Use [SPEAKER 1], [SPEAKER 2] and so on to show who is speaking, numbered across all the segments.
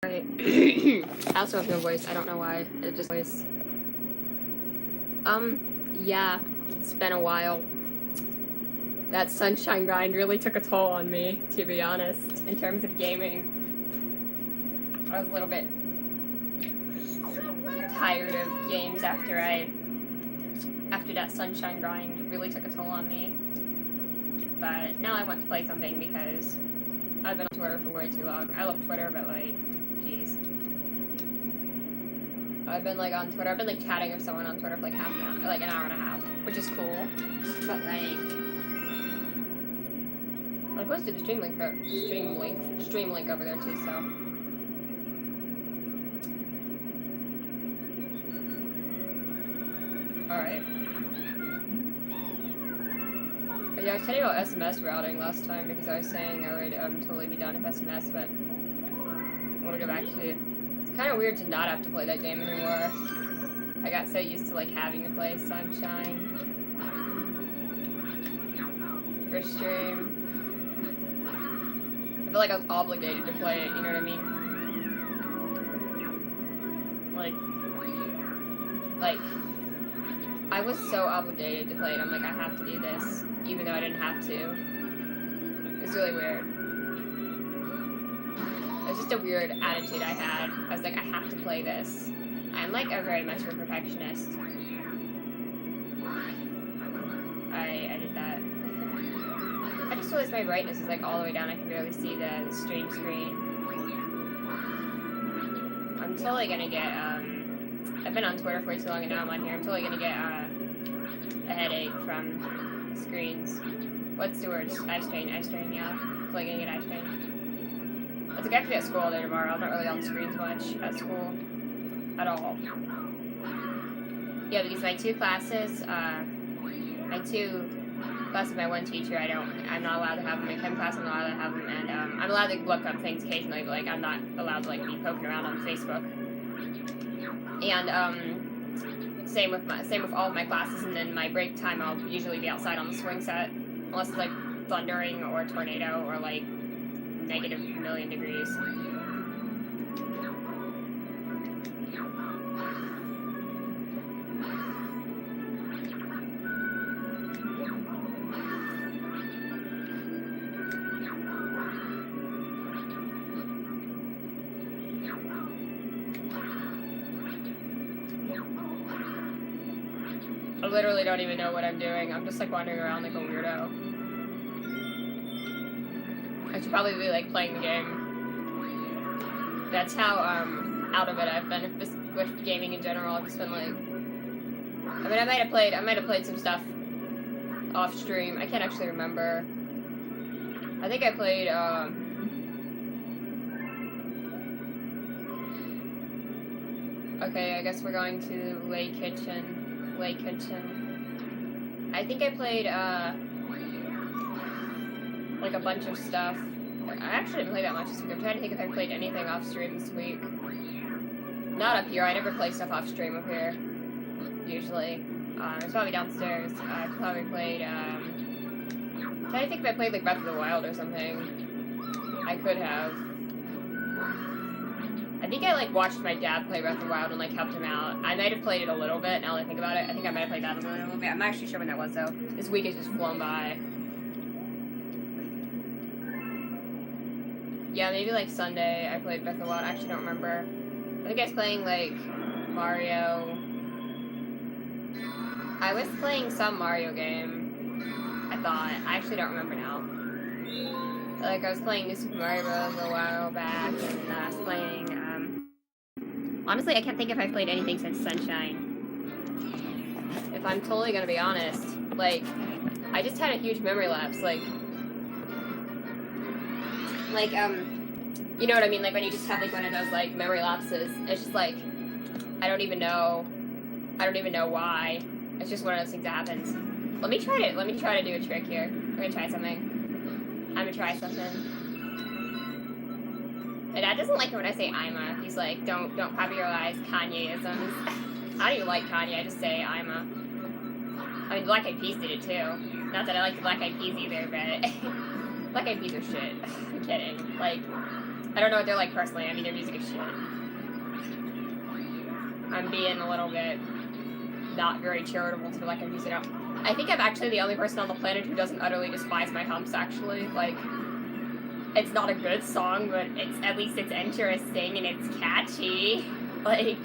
[SPEAKER 1] Right. I also have no voice. I don't know why. It just voice. Yeah, it's been a while. That sunshine grind really took a toll on me, to be honest, in terms of gaming. I was a little bit tired of games after that sunshine grind really took a toll on me. But now I want to play something because I've been on Twitter for way too long. I love Twitter, but like, jeez. I've been like on Twitter. I've been like chatting with someone on Twitter for like half an hour, like an hour and a half, which is cool. But like, I posted the stream link over there too. So. All right. But yeah, I was telling you about SMS routing last time because I was saying I would totally be done with SMS, but I want to go back to. It's kind of weird to not have to play that game anymore. I got so used to like having to play Sunshine for stream. I feel like I was obligated to play it, you know what I mean? Like, I was so obligated to play it. I'm like, I have to do this, even though I didn't have to. It's really weird. It's just a weird attitude I had. I was like, I have to play this. I'm like a very much of a perfectionist. I did that. I just realized my brightness is like all the way down. I can barely see the stream screen. I'm totally gonna get, I've been on Twitter for way too long and now I'm on here. I'm totally gonna get, a headache from screens. What's the word? Eye strain, yeah. Totally gonna get eye strain. It's like I have to be at school all day tomorrow. I'm not really on screens much at school. At all. Yeah, because my two classes, my one teacher, I'm not allowed to have them. My chem class, I'm not allowed to have them, and I'm allowed to look up things occasionally, but like I'm not allowed to like be poking around on Facebook. And same with all of my classes, and then my break time, I'll usually be outside on the swing set, unless it's like thundering or tornado or like negative million degrees. I literally don't even know what I'm doing. I'm just like wandering around like a weirdo. I should probably be like playing the game. That's how out of it I've been with gaming in general. I've just been like, I mean, I might have played some stuff off stream. I can't actually remember. I think I played okay, I guess we're going to Lay Kitchen. I think I played like a bunch of stuff. I actually didn't play that much this week. I'm trying to think if I played anything off stream this week. Not up here. I never play stuff off stream up here. Usually. It's probably downstairs. I probably played I'm trying to think if I played like Breath of the Wild or something. I could have. I think I like watched my dad play Breath of the Wild and like helped him out. I might have played it a little bit now that I think about it. I think I might have played that a little bit. I'm not actually sure when that was though. This week has just flown by. Yeah, maybe like Sunday I played Breath of the Wild. I actually don't remember. I think I was playing like Mario. I was playing some Mario game. I thought. I actually don't remember now. Like I was playing New Super Mario Bros. A while back, and I was playing. Honestly, I can't think if I've played anything since Sunshine. If I'm totally gonna be honest, like I just had a huge memory lapse. Like you know what I mean? Like when you just have like one of those like memory lapses. It's just like I don't even know why. It's just one of those things that happens. Let me try to do a trick here. I'm gonna try something. My dad doesn't like it when I say Ima. He's like, don't popularize Kanye-isms. I don't even like Kanye, I just say Ima. I mean, Black Eyed Peas did it too. Not that I like the Black Eyed Peas either, but Black Eyed Peas are shit. I'm kidding. Like, I don't know what they're like personally. I mean, their music is shit. I'm being a little bit not very charitable to Black Eyed Peas. I think I'm actually the only person on the planet who doesn't utterly despise My Humps, actually. Like, it's not a good song, but it's at least it's interesting and it's catchy. Like,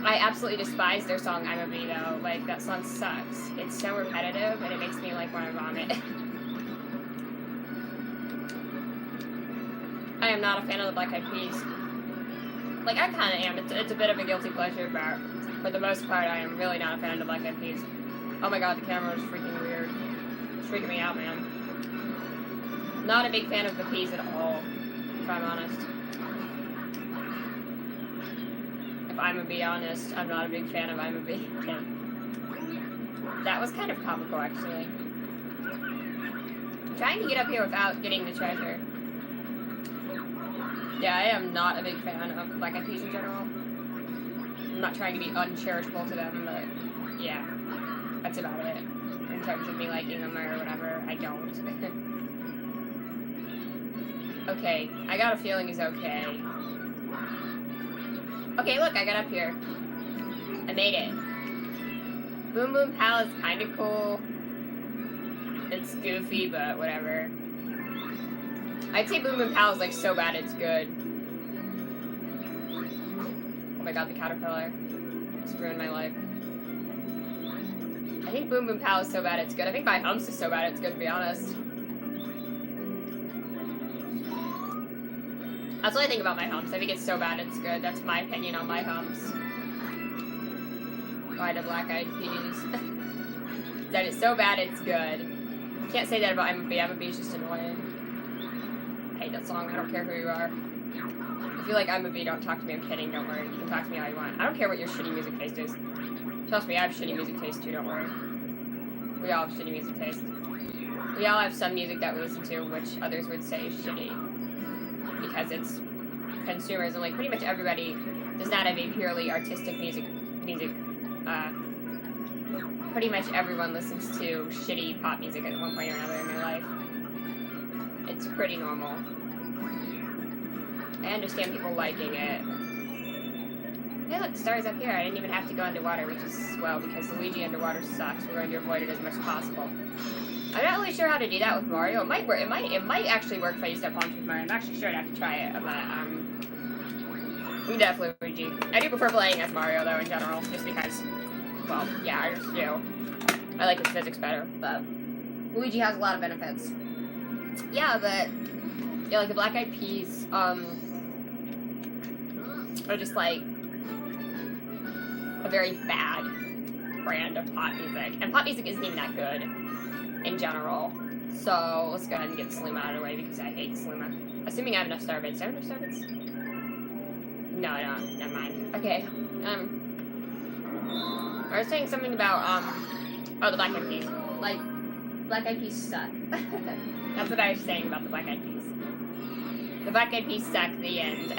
[SPEAKER 1] I absolutely despise their song I'm a Bee, though. Like, that song sucks. It's so repetitive, and it makes me, like, want to vomit. I am not a fan of the Black Eyed Peas. Like, I kind of am. It's a bit of a guilty pleasure, but for the most part, I am really not a fan of the Black Eyed Peas. Oh my god, the camera is freaking weird. It's freaking me out, man. Not a big fan of the Peas at all, if I'm honest. If I'm gonna be honest, I'm not a big fan of I'm a Bee. Yeah. That was kind of comical, actually. I'm trying to get up here without getting the treasure. Yeah, I am not a big fan of Black Eyed Peas in general. I'm not trying to be uncharitable to them, but yeah, that's about it. In terms of me liking them or whatever, I don't. Okay, I got a feeling he's okay. Okay, look, I got up here. I made it. Boom Boom Pow is kind of cool. It's goofy, but whatever. I'd say Boom Boom Pow is like so bad it's good. Oh my god, the caterpillar. It's ruined my life. I think Boom Boom Pow is so bad it's good. I think My Humps is so bad it's good, to be honest. That's what I think about My Humps. I think it's so bad it's good. That's my opinion on My Humps. Why the Black Eyed Peas? That it's so bad it's good. Can't say that about I'm a Bee. I'm a Bee is just annoying. I hate that song. I don't care who you are. If you like I'm a Bee, don't talk to me. I'm kidding. Don't worry. You can talk to me all you want. I don't care what your shitty music taste is. Trust me, I have shitty music taste too. Don't worry. We all have shitty music taste. We all have some music that we listen to, which others would say is shitty. Because it's consumerism. Like, pretty much everybody does not have a purely artistic music. Pretty much everyone listens to shitty pop music at one point or another in their life. It's pretty normal. I understand people liking it. Hey look, the star's up here. I didn't even have to go underwater, which is, well, because Luigi underwater sucks. We're going to avoid it as much as possible. I'm not really sure how to do that with Mario. It might work. It might actually work if I use that punch with Mario. I'm actually sure I'd have to try it, but I'm definitely Luigi. I do prefer playing as Mario though in general, just because, well, yeah, I just do. I like his physics better, but Luigi has a lot of benefits. Yeah, but yeah, like the Black Eyed Peas are just like a very bad brand of pop music, and pop music isn't even that good in general. So let's go ahead and get Sluma out of the way because I hate Sluma. Assuming I have enough star bits. Do I have enough star bits? No, I don't. Never mind. Okay. I was saying something about oh, the Black Eyed Peas. Like, Black Eyed Peas suck. That's what I was saying about the Black Eyed Peas. The Black Eyed Peas suck. The end.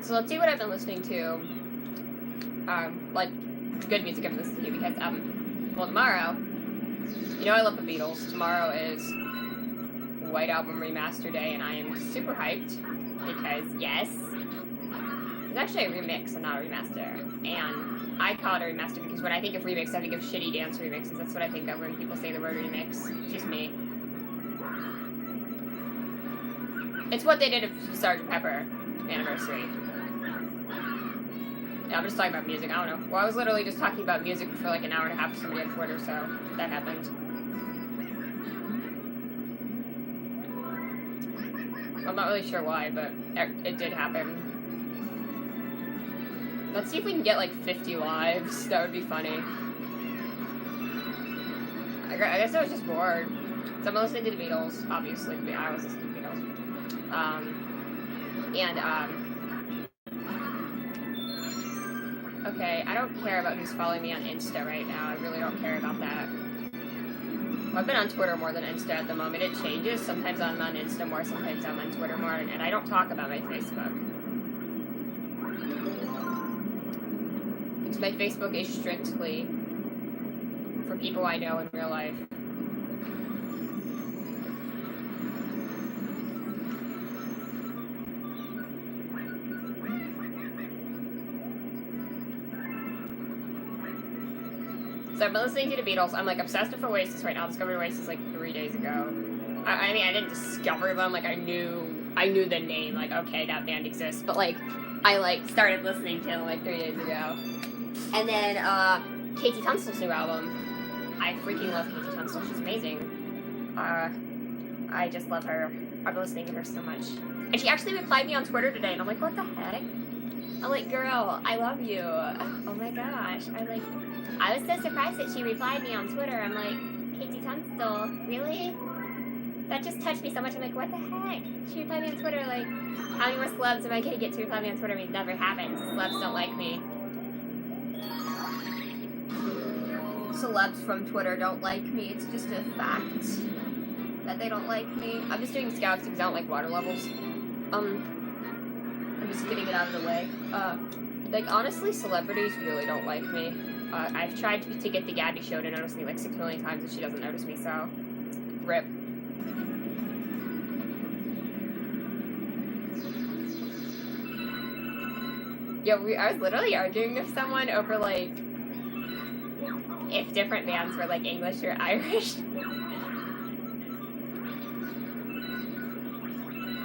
[SPEAKER 1] So let's see what I've been listening to. Like, good music I've been listening to because, well, tomorrow, you know I love the Beatles. Tomorrow is White Album Remaster Day, and I am super hyped because, yes, it's actually a remix and not a remaster. And I call it a remaster because when I think of remix, I think of shitty dance remixes. That's what I think of when people say the word remix. It's just me. It's what they did with Sgt. Pepper anniversary. Yeah, I'm just talking about music. I don't know. Well, I was literally just talking about music for like an hour and a half with somebody on Twitter, so that happened. I'm not really sure why, but it did happen. Let's see if we can get like 50 lives. That would be funny. I guess I was just bored. So I'm listening to the Beatles, obviously. I was listening to the Beatles. Okay, I don't care about who's following me on Insta right now. I really don't care about that. Well, I've been on Twitter more than Insta at the moment. It changes. Sometimes I'm on Insta more, sometimes I'm on Twitter more, and I don't talk about my Facebook. because my Facebook is strictly for people I know in real life. So I've been listening to the Beatles. I'm like obsessed with Oasis right now. I discovered Oasis like 3 days ago. I mean, I didn't discover them. Like I knew the name. Like okay, that band exists. But like, I like started listening to them like 3 days ago. And then Katie Tunstall's new album. I freaking love Katie Tunstall. She's amazing. I just love her. I've been listening to her so much. And she actually replied me on Twitter today, and I'm like, what the heck? I'm like, girl, I love you. Oh my gosh. I was so surprised that she replied me on Twitter. I'm like, Katie Tunstall, really? That just touched me so much. I'm like, what the heck? She replied me on Twitter, like, how many more celebs am I going to get to reply me on Twitter? I mean, it never happens. Celebs don't like me. Celebs from Twitter don't like me. It's just a fact that they don't like me. I'm just doing scouts because I don't like water levels. I'm just getting it out of the way. Like, honestly, celebrities really don't like me. I've tried to get the Gabby show to notice me like 6 million times and she doesn't notice me, so rip. Yo, I was literally arguing with someone over like if different bands were like English or Irish.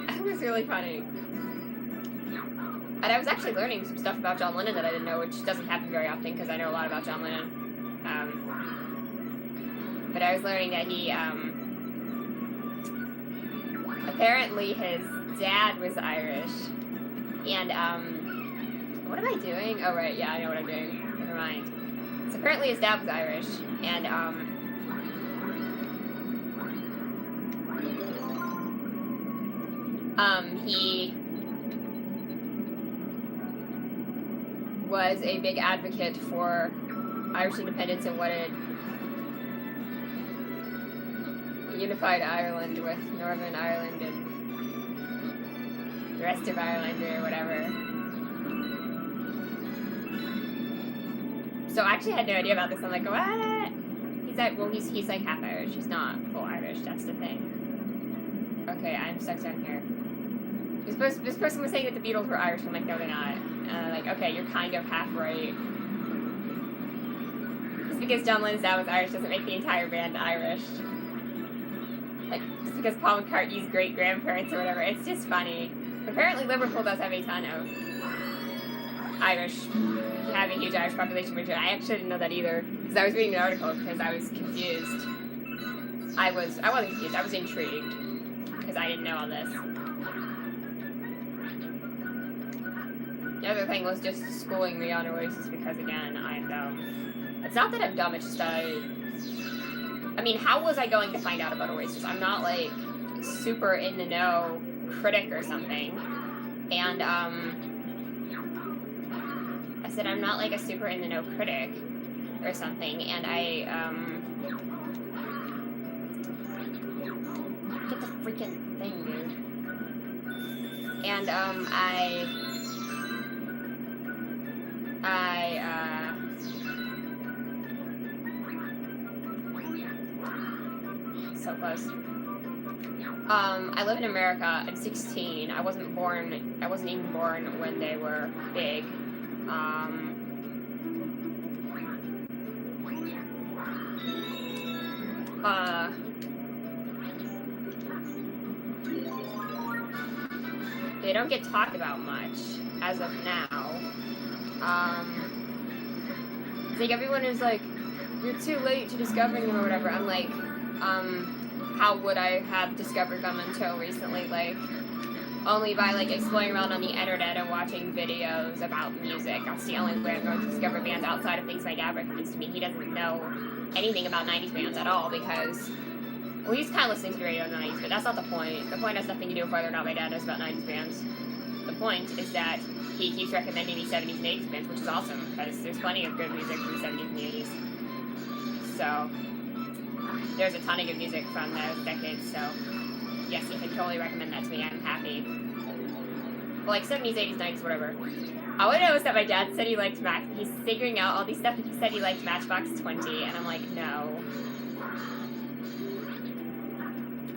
[SPEAKER 1] That was really funny. And I was actually learning some stuff about John Lennon that I didn't know, which doesn't happen very often because I know a lot about John Lennon. But I was learning that he, apparently his dad was Irish. And, what am I doing? Oh, right, yeah, I know what I'm doing. Never mind. So apparently his dad was Irish, and, he was a big advocate for Irish independence and wanted unified Ireland with Northern Ireland and the rest of Ireland or whatever. So I actually had no idea about this. I'm like, what? He's like, well, he's like half Irish. He's not full Irish. That's the thing. Okay, I'm stuck down here. This person was saying that the Beatles were Irish. I'm like, no, they're not. Like, okay, you're kind of half right. Just because John Lennon's dad was Irish doesn't make the entire band Irish. Like, just because Paul McCartney's great-grandparents or whatever, it's just funny. Apparently Liverpool does have a ton of Irish, have a huge Irish population. Which I actually didn't know that either, because I was reading an article because I was confused. I wasn't confused, I was intrigued, because I didn't know all this. The other thing was just schooling me on Oasis because, again, I'm dumb. It's not that I'm dumb, it's just that I mean, how was I going to find out about Oasis? I'm not, like, super in the know critic or something. And, I said I'm not, like, a super in the know critic or something. And get the freaking thing, dude. And, so close. I live in America. I'm 16. I wasn't even born when they were big. They don't get talked about much as of now. It's like everyone is like, you're too late to discovering them or whatever. I'm like, how would I have discovered them until recently? Like, only by like exploring around on the internet and watching videos about music. That's the only way I'm going to discover bands outside of things my dad recommends to me. He doesn't know anything about 90s bands at all because, well, he's kind of listening to the radio in the 90s, but that's not the point. The point has nothing to do with whether or not my dad knows about 90s bands. The point is that he keeps recommending me 70s and 80s bands, which is awesome, because there's plenty of good music from the 70s and the 80s. So, there's a ton of good music from those decades, so yes, you can totally recommend that to me. I'm happy. Well, like 70s, 80s, 90s, whatever. All I know is that my dad said he liked he's figuring out all these stuff, and he said he liked Matchbox 20, and I'm like, no.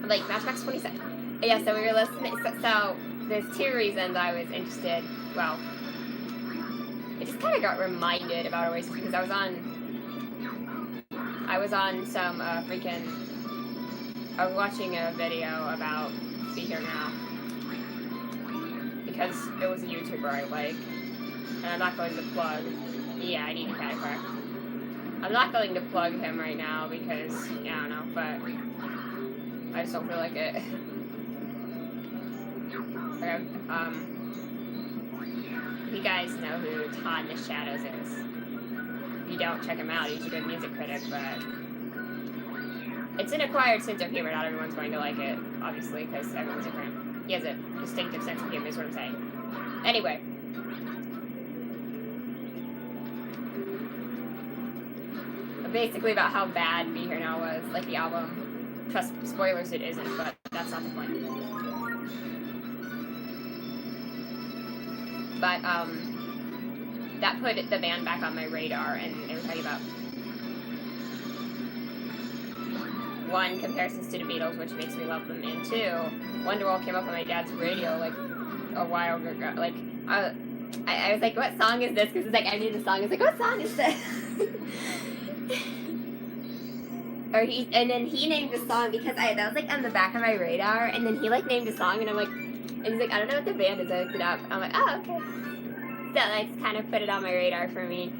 [SPEAKER 1] I'm like, Matchbox 27. Yeah, so we were listening, so there's two reasons I was interested. Well, I just kind of got reminded about Oasis because I was on some I was watching a video about Be Here Now because it was a YouTuber I like, and I'm not going to plug. Yeah, I need a cat crack. I'm not going to plug him right now because I don't know, but I just don't feel like it. Okay, you guys know who Todd in the Shadows is. If you don't, check him out. He's a good music critic, but it's an acquired sense of humor. Not everyone's going to like it, obviously, because everyone's different. He has a distinctive sense of humor, is what I'm saying. Anyway. Basically about how bad Be Here Now was, like the album. Trust, spoilers, it isn't, but that's not the point. But, that put the band back on my radar, and they were talking about, one, comparisons to the Beatles, which makes me love them, and two, Wonderwall came up on my dad's radio, like, a while ago, like, I was like, what song is this? Because it's like, I knew the song, I was like, what song is this? And then he named the song because that was like on the back of my radar, and then he like named a song, and I'm like, and he's like, I don't know what the band is, I looked it up. I'm like, oh, okay. So I just kind of put it on my radar for me.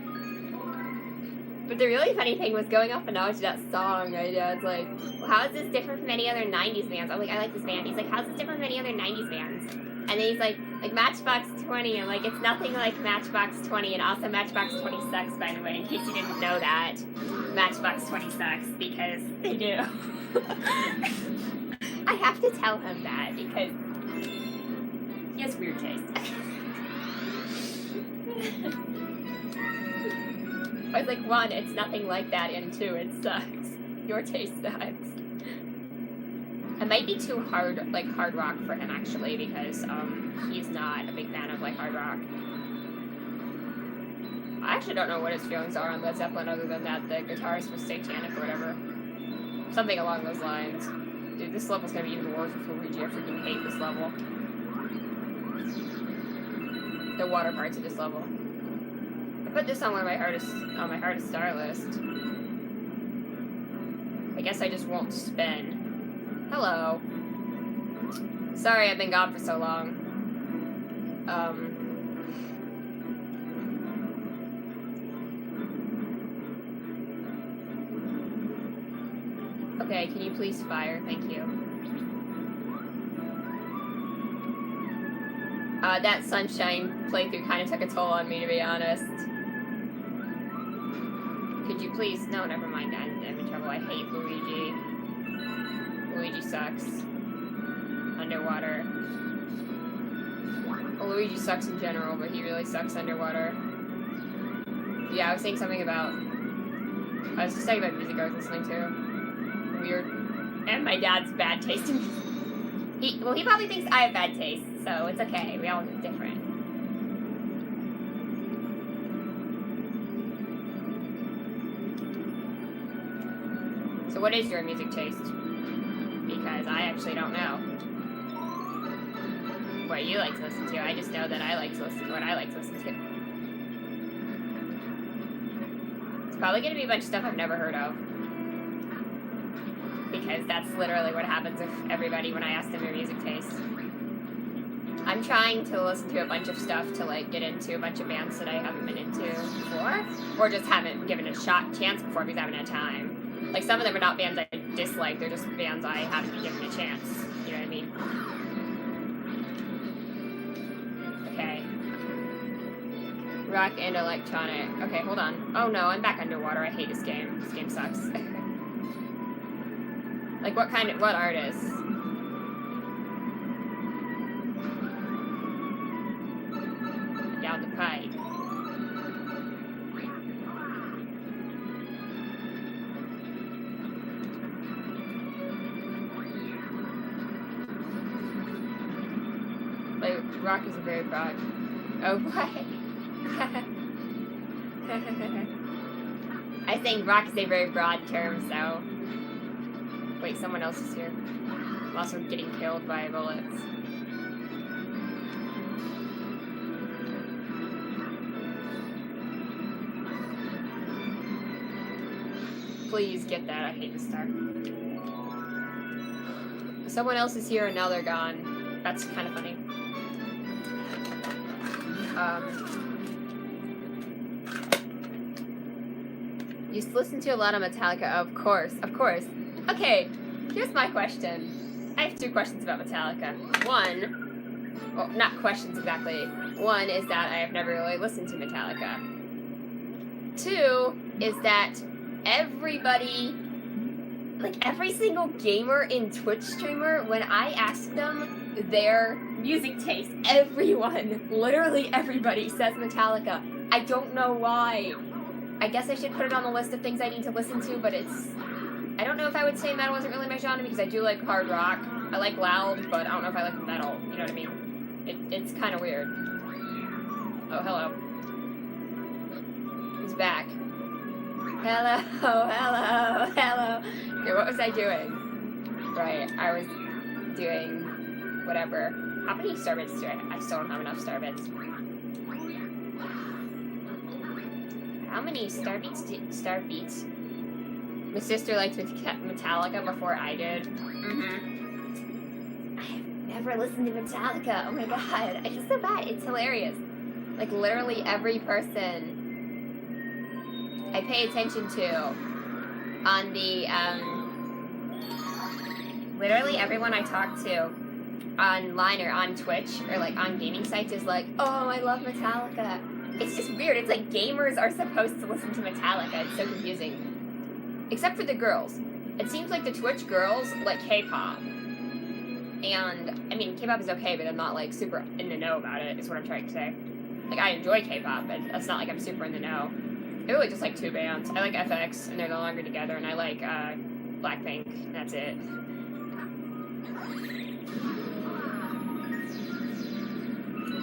[SPEAKER 1] But the really funny thing was going off the knowledge of that song, my dad's like, well, how is this different from any other 90s bands? I'm like, I like this band. He's like, how's this different from any other 90s bands? And then he's like Matchbox 20. I'm like, it's nothing like Matchbox 20, and also Matchbox 20 sucks, by the way, in case you didn't know that. Matchbox 20 sucks, because they do. I have to tell him that, because he has weird taste. I was like, one, it's nothing like that, and two, it sucks. Your taste sucks. It might be too hard rock for him, actually, because he's not a big fan of like hard rock. I actually don't know what his feelings are on Led Zeppelin other than that the guitarist was satanic or whatever. Something along those lines. Dude, this level's gonna be even worse with Luigi. I freaking hate this level. The water parts of this level. I put this on my hardest star list. I guess I just won't spin. Hello. Sorry I've been gone for so long. Okay, can you please fire? Thank you. That Sunshine playthrough kind of took a toll on me, to be honest. Could you please? No, never mind. I'm in trouble. I hate Luigi. Luigi sucks. Underwater. Well, Luigi sucks in general, but he really sucks underwater. Yeah, I was saying something about... I was just talking about music I was listening to. Weird. And my dad's bad taste in music. He probably thinks I have bad taste, so it's okay. We all look different. So what is your music taste? Because I actually don't know what you like to listen to. I just know that I like to listen to what I like to listen to. It's probably going to be a bunch of stuff I've never heard of. Because that's literally what happens with everybody when I ask them their music taste. I'm trying to listen to a bunch of stuff to like get into a bunch of bands that I haven't been into before, or just haven't given a chance before because I haven't had time. Like some of them are not bands I dislike; they're just bands I haven't given a chance. You know what I mean? Okay. Rock and electronic. Okay, hold on. Oh no, I'm back underwater. I hate this game. This game sucks. Like what artists? Down the pipe. Like rock is a very broad. Oh what? I think rock is a very broad term, so... Wait, someone else is here. I'm also getting killed by bullets. Please get that, I hate this star. Someone else is here and now they're gone. That's kind of funny. Used to listen to a lot of Metallica, of course. Okay, here's my question. I have two questions about Metallica. One, well, not questions exactly. One is that I have never really listened to Metallica. Two is that everybody, like every single gamer and Twitch streamer, when I ask them their music taste, everyone, literally everybody says Metallica. I don't know why. I guess I should put it on the list of things I need to listen to, but it's... I don't know if I would say metal wasn't really my genre, because I do like hard rock. I like loud, but I don't know if I like metal. You know what I mean? It's kind of weird. Oh, hello. He's back. Hello. Okay, what was I doing? Right, I was doing whatever. How many starbits do I have? I still don't have enough starbits. How many starbeats? My sister liked Metallica before I did. I've never listened to Metallica. Oh my god, it's just so bad. It's hilarious. Like literally every person I pay attention to on the literally everyone I talk to online or on Twitch or like on gaming sites is like, oh, I love Metallica. It's just weird. It's like gamers are supposed to listen to Metallica. It's so confusing. Except for the girls. It seems like the Twitch girls like K-pop. And, I mean, K-pop is okay, but I'm not like super in the know about it, is what I'm trying to say. Like, I enjoy K-pop, but that's not like I'm super in the know. I really just like two bands. I like FX, and they're no longer together, and I like Blackpink, and that's it.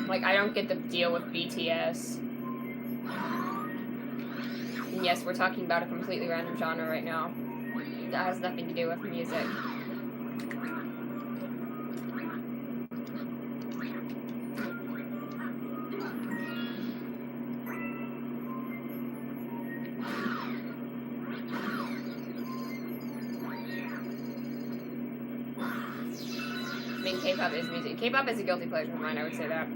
[SPEAKER 1] Like, I don't get the deal with BTS. And yes, we're talking about a completely random genre right now. That has nothing to do with music. I mean, K-pop is music. K-pop is a guilty pleasure of mine, I would say that.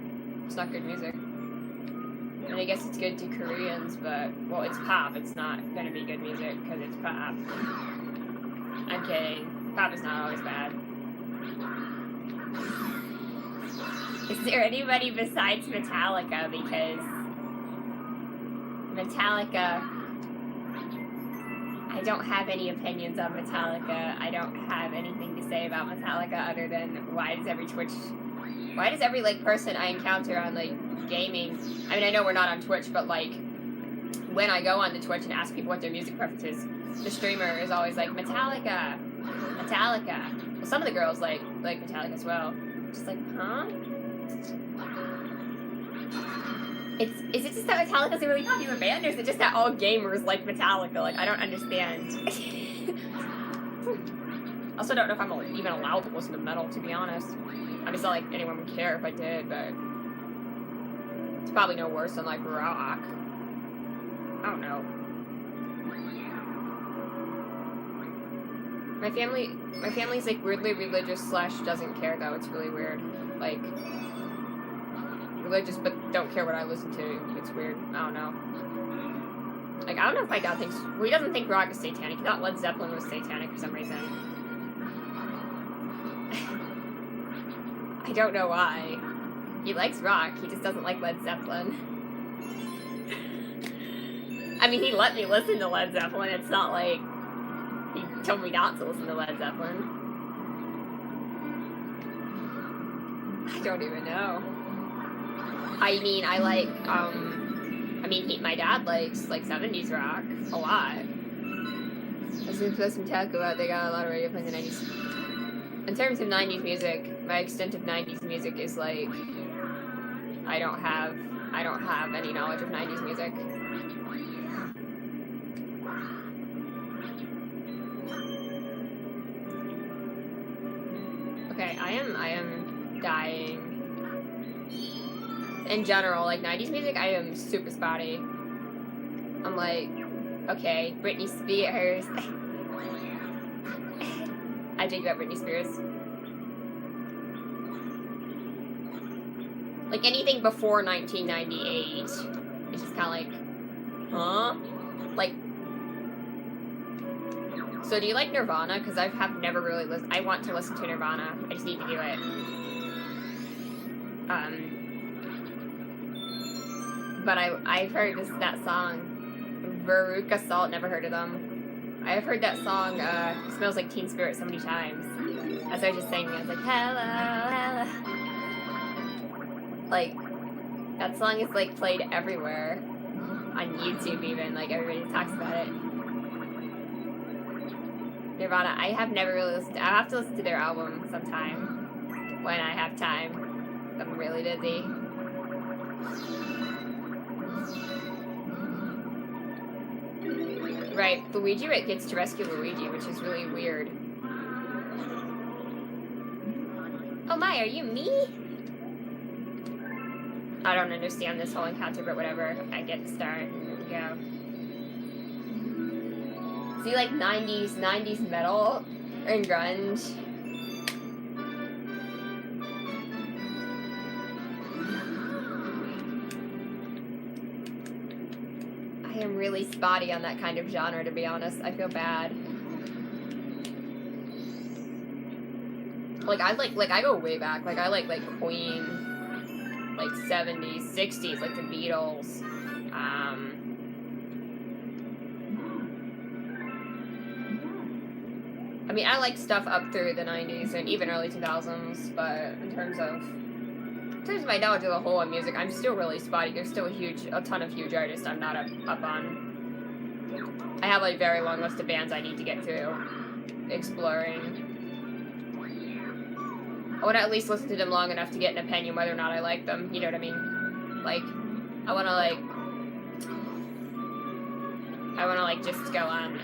[SPEAKER 1] It's not good music. And I guess it's good to Koreans, but, well, it's pop. It's not gonna be good music because it's pop. I'm kidding. Pop is not always bad. Is there anybody besides Metallica? Because Metallica, I don't have any opinions on Metallica. I don't have anything to say about Metallica other than why does every like person I encounter on like gaming, I mean I know we're not on Twitch, but like when I go on to Twitch and ask people what their music preference is, the streamer is always like Metallica. Well, some of the girls like Metallica as well. Just like, huh? Is it just that Metallica's a really popular band, or is it just that all gamers like Metallica? Like, I don't understand. I also don't know if I'm even allowed to listen to metal, to be honest. I mean, it's not like anyone would care if I did, but it's probably no worse than like rock. I don't know. My family's like weirdly religious / doesn't care though. It's really weird. Like religious but don't care what I listen to. It's weird. I don't know. Like I don't know if my dad thinks, well, he doesn't think rock is satanic. He thought Led Zeppelin was satanic for some reason. I don't know why. He likes rock, he just doesn't like Led Zeppelin. I mean, he let me listen to Led Zeppelin. It's not like he told me not to listen to Led Zeppelin. I don't even know. I mean, I like, my dad likes, like, 70s rock a lot. I was gonna put some talk about, they got a lot of radio plays in the 90s. In terms of 90s music, my extent of 90s music is, like, I I don't have any knowledge of 90s music. Okay, I am dying. In general, like 90s music, I am super spotty. I'm like, okay, Britney Spears. I think about Britney Spears. Like anything before 1998 is just kind of like, huh? Like, so do you like Nirvana? Because I have never really listened. I want to listen to Nirvana. I just need to do it. But I've heard that song, Veruca Salt. Never heard of them. I've heard that song, Smells Like Teen Spirit, so many times. As I was just singing, I was like, hello, hello. Like, that song is like played everywhere. On YouTube even, like everybody talks about it. Nirvana, I have never really listened to. I have to listen to their album sometime. When I have time. I'm really busy. Right, Luigi gets to rescue Luigi, which is really weird. Oh my, are you me? I don't understand this whole encounter, but whatever. I get the star. Here we go. See, like 90s metal and grunge. I am really spotty on that kind of genre, to be honest. I feel bad. Like I go way back. Like I like Queen. Like 70s, 60s, like the Beatles. I mean, I like stuff up through the 90s and even early 2000s, but in terms of my knowledge of the whole of music, I'm still really spotty. There's still a ton of huge artists I'm not up on. I have like a very long list of bands I need to get through, exploring. I want to at least listen to them long enough to get an opinion whether or not I like them. You know what I mean? Like, I want to just go on,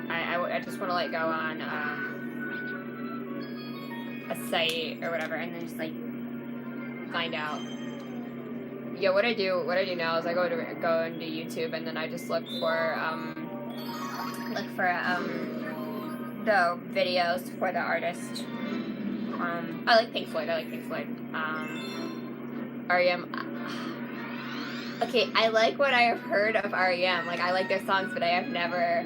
[SPEAKER 1] I just want to like go on, a site or whatever and then just like find out. Yeah, what I do now is I go into YouTube and then I just look for, the videos for the artist. I like Pink Floyd. R.E.M. Okay, I like what I have heard of R.E.M. Like, I like their songs, but I have never,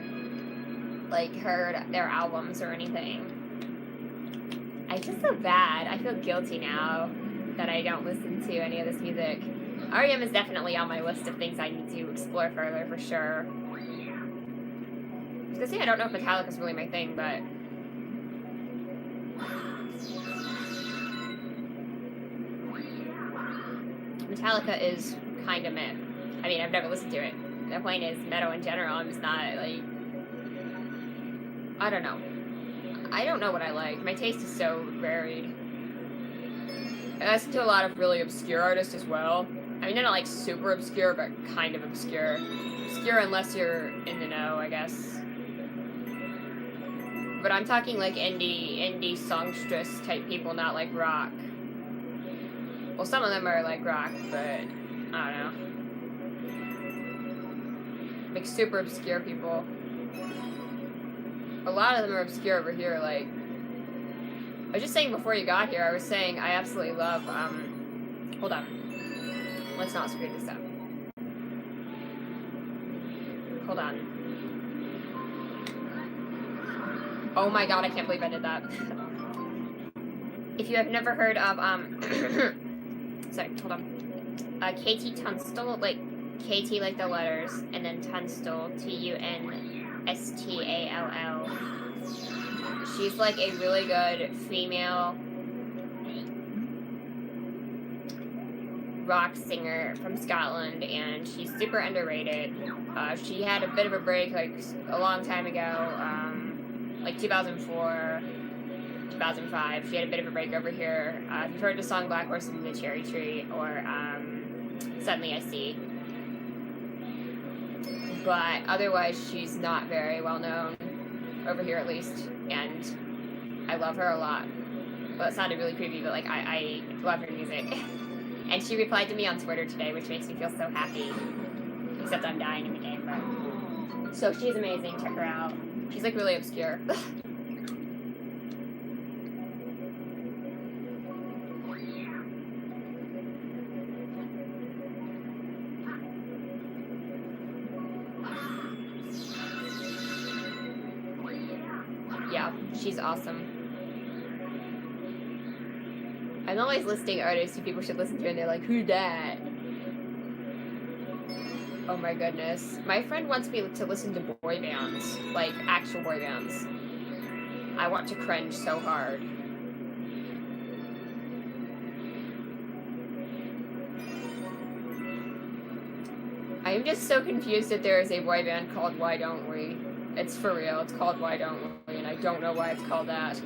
[SPEAKER 1] like, heard their albums or anything. I just feel bad. I feel guilty now that I don't listen to any of this music. R.E.M. is definitely on my list of things I need to explore further, for sure. Because, yeah, I don't know if Metallica's really my thing, but... Metallica is kind of meh. I mean, I've never listened to it. The point is, metal in general, I'm just not, like... I don't know. I don't know what I like. My taste is so varied. I listen to a lot of really obscure artists as well. I mean, they're not, like, super obscure, but kind of obscure. Obscure unless you're in the know, I guess. But I'm talking like indie songstress type people, not like rock. Well, some of them are like rock, but I don't know. Like super obscure people. A lot of them are obscure over here. Like I was just saying before you got here, I was saying I absolutely love. Hold on. Let's not screw this up. Hold on. Oh my god, I can't believe I did that. If you have never heard of, sorry, hold on. KT Tunstall, like, KT like the letters, and then Tunstall, Tunstall. She's like a really good female rock singer from Scotland, and she's super underrated. She had a bit of a break, like, a long time ago, like 2004, 2005. She had a bit of a break over here. If you've heard the song Black Horse and the Cherry Tree, or Suddenly I See. But otherwise, she's not very well known, over here at least, and I love her a lot. Well, it sounded really creepy, but like, I love her music. And she replied to me on Twitter today, which makes me feel so happy. Except I'm dying in the game, but... So she's amazing, check her out. She's like really obscure. Yeah, she's awesome. I'm always listing artists who people should listen to, and they're like, who's that? Oh my goodness. My friend wants me to listen to boy bands, like actual boy bands. I want to cringe so hard. I am just so confused that there is a boy band called Why Don't We? It's for real, it's called Why Don't We, and I don't know why it's called that.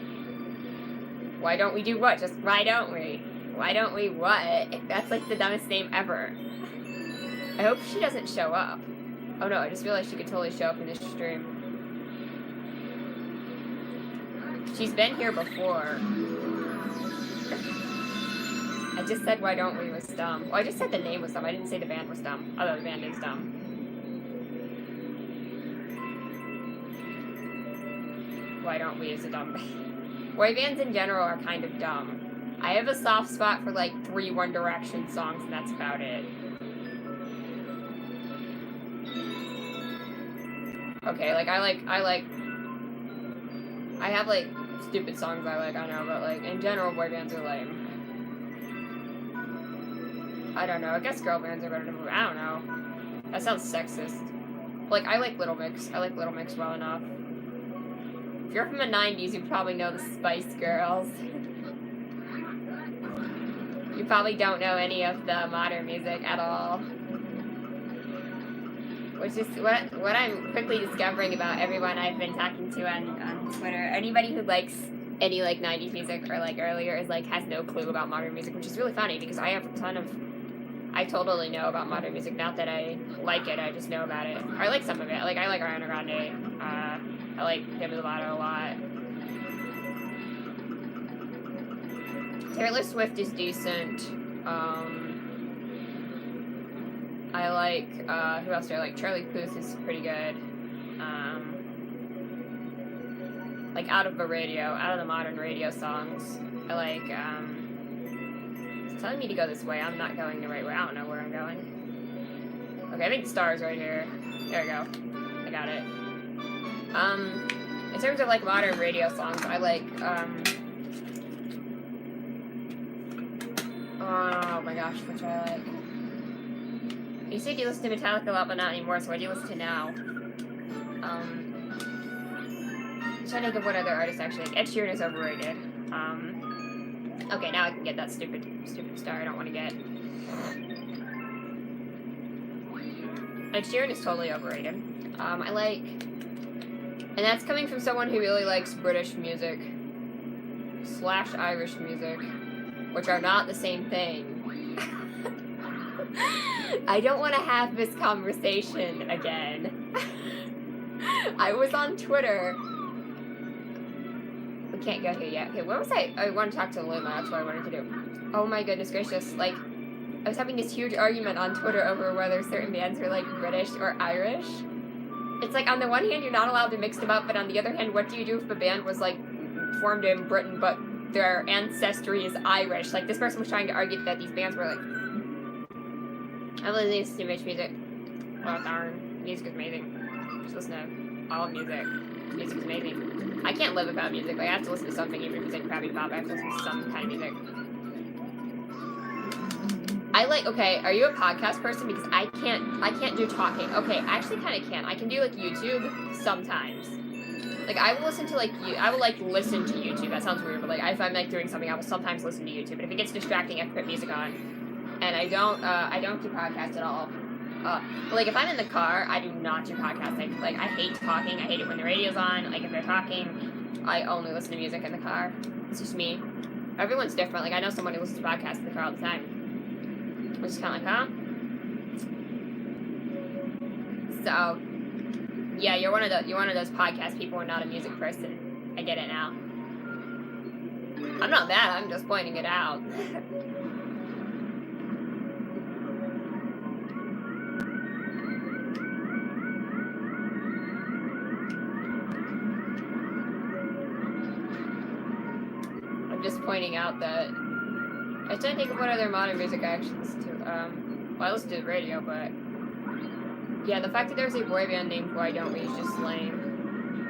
[SPEAKER 1] Why don't we do what? Just why don't we? Why don't we what? That's like the dumbest name ever. I hope she doesn't show up. Oh no, I just realized she could totally show up in this stream. She's been here before. I just said why don't we was dumb. Well, I just said the name was dumb. I didn't say the band was dumb. Although the band is dumb. Why don't we is a dumb band. Boy bands in general are kind of dumb. I have a soft spot for like 3 One Direction songs, and that's about it. Okay, like, I have, like, stupid songs I like, I know, but, like, in general, boy bands are lame. I don't know, I guess girl bands are better than boy, I don't know. That sounds sexist. Like, I like Little Mix. I like Little Mix well enough. If you're from the 90s, you probably know the Spice Girls. You probably don't know any of the modern music at all. Which is what I'm quickly discovering about everyone I've been talking to on Twitter. Anybody who likes any like 90s music or like earlier is like has no clue about modern music, which is really funny because I have a ton of... I totally know about modern music. Not that I like it, I just know about it. Or I like some of it. Like I like Ariana Grande. I like Demi Lovato a lot. Taylor Swift is decent. I like, who else do I like? Charlie Puth is pretty good. Like, out of the modern radio songs, I like, it's telling me to go this way. I'm not going the right way. I don't know where I'm going. Okay, I think the star's right here. There we go. I got it. In terms of, like, modern radio songs, I like, oh my gosh, which I like. You said you listen to Metallica a lot, but not anymore, so what do you listen to now? I'm trying to think of what other artists actually like. Ed Sheeran is overrated. Okay, now I can get that stupid star I don't want to get. Ed Sheeran is totally overrated. I like... And that's coming from someone who really likes British music. / Irish music. Which are not the same thing. I don't want to have this conversation again. I was on Twitter. We can't go here yet. Okay, where was I? I want to talk to Luna. That's what I wanted to do. Oh my goodness gracious. Like, I was having this huge argument on Twitter over whether certain bands were, like, British or Irish. It's like, on the one hand, you're not allowed to mix them up, but on the other hand, what do you do if a band was, like, formed in Britain, but their ancestry is Irish? Like, this person was trying to argue that these bands were, like... I'm listening to too much music. Well, darn. Music is amazing. Just listen to all music. Music is amazing. I can't live without music. Like, I have to listen to something, even if it's like crappy pop. I have to listen to some kind of music. I like, okay, are you a podcast person? Because I can't do talking. Okay, I actually kind of can. I can do, like, YouTube sometimes. Like, I will listen to, like, listen to YouTube. That sounds weird, but, like, if I'm, like, doing something, I will sometimes listen to YouTube. But if it gets distracting, I put music on. And I don't do podcasts at all. But, like, if I'm in the car, I do not do podcasts. Like, I hate talking. I hate it when the radio's on. Like, if they're talking, I only listen to music in the car. It's just me. Everyone's different. Like, I know someone who listens to podcasts in the car all the time. I'm just kind of like, huh? So, yeah, you're one of those podcast people who are not a music person. I get it now. I'm not that. I'm just pointing it out. Just pointing out that I was trying to think of what other modern music I actually listen to. Well, I listen to the radio, but yeah, the fact that there's a boy band named Who I Don't Read is just lame. The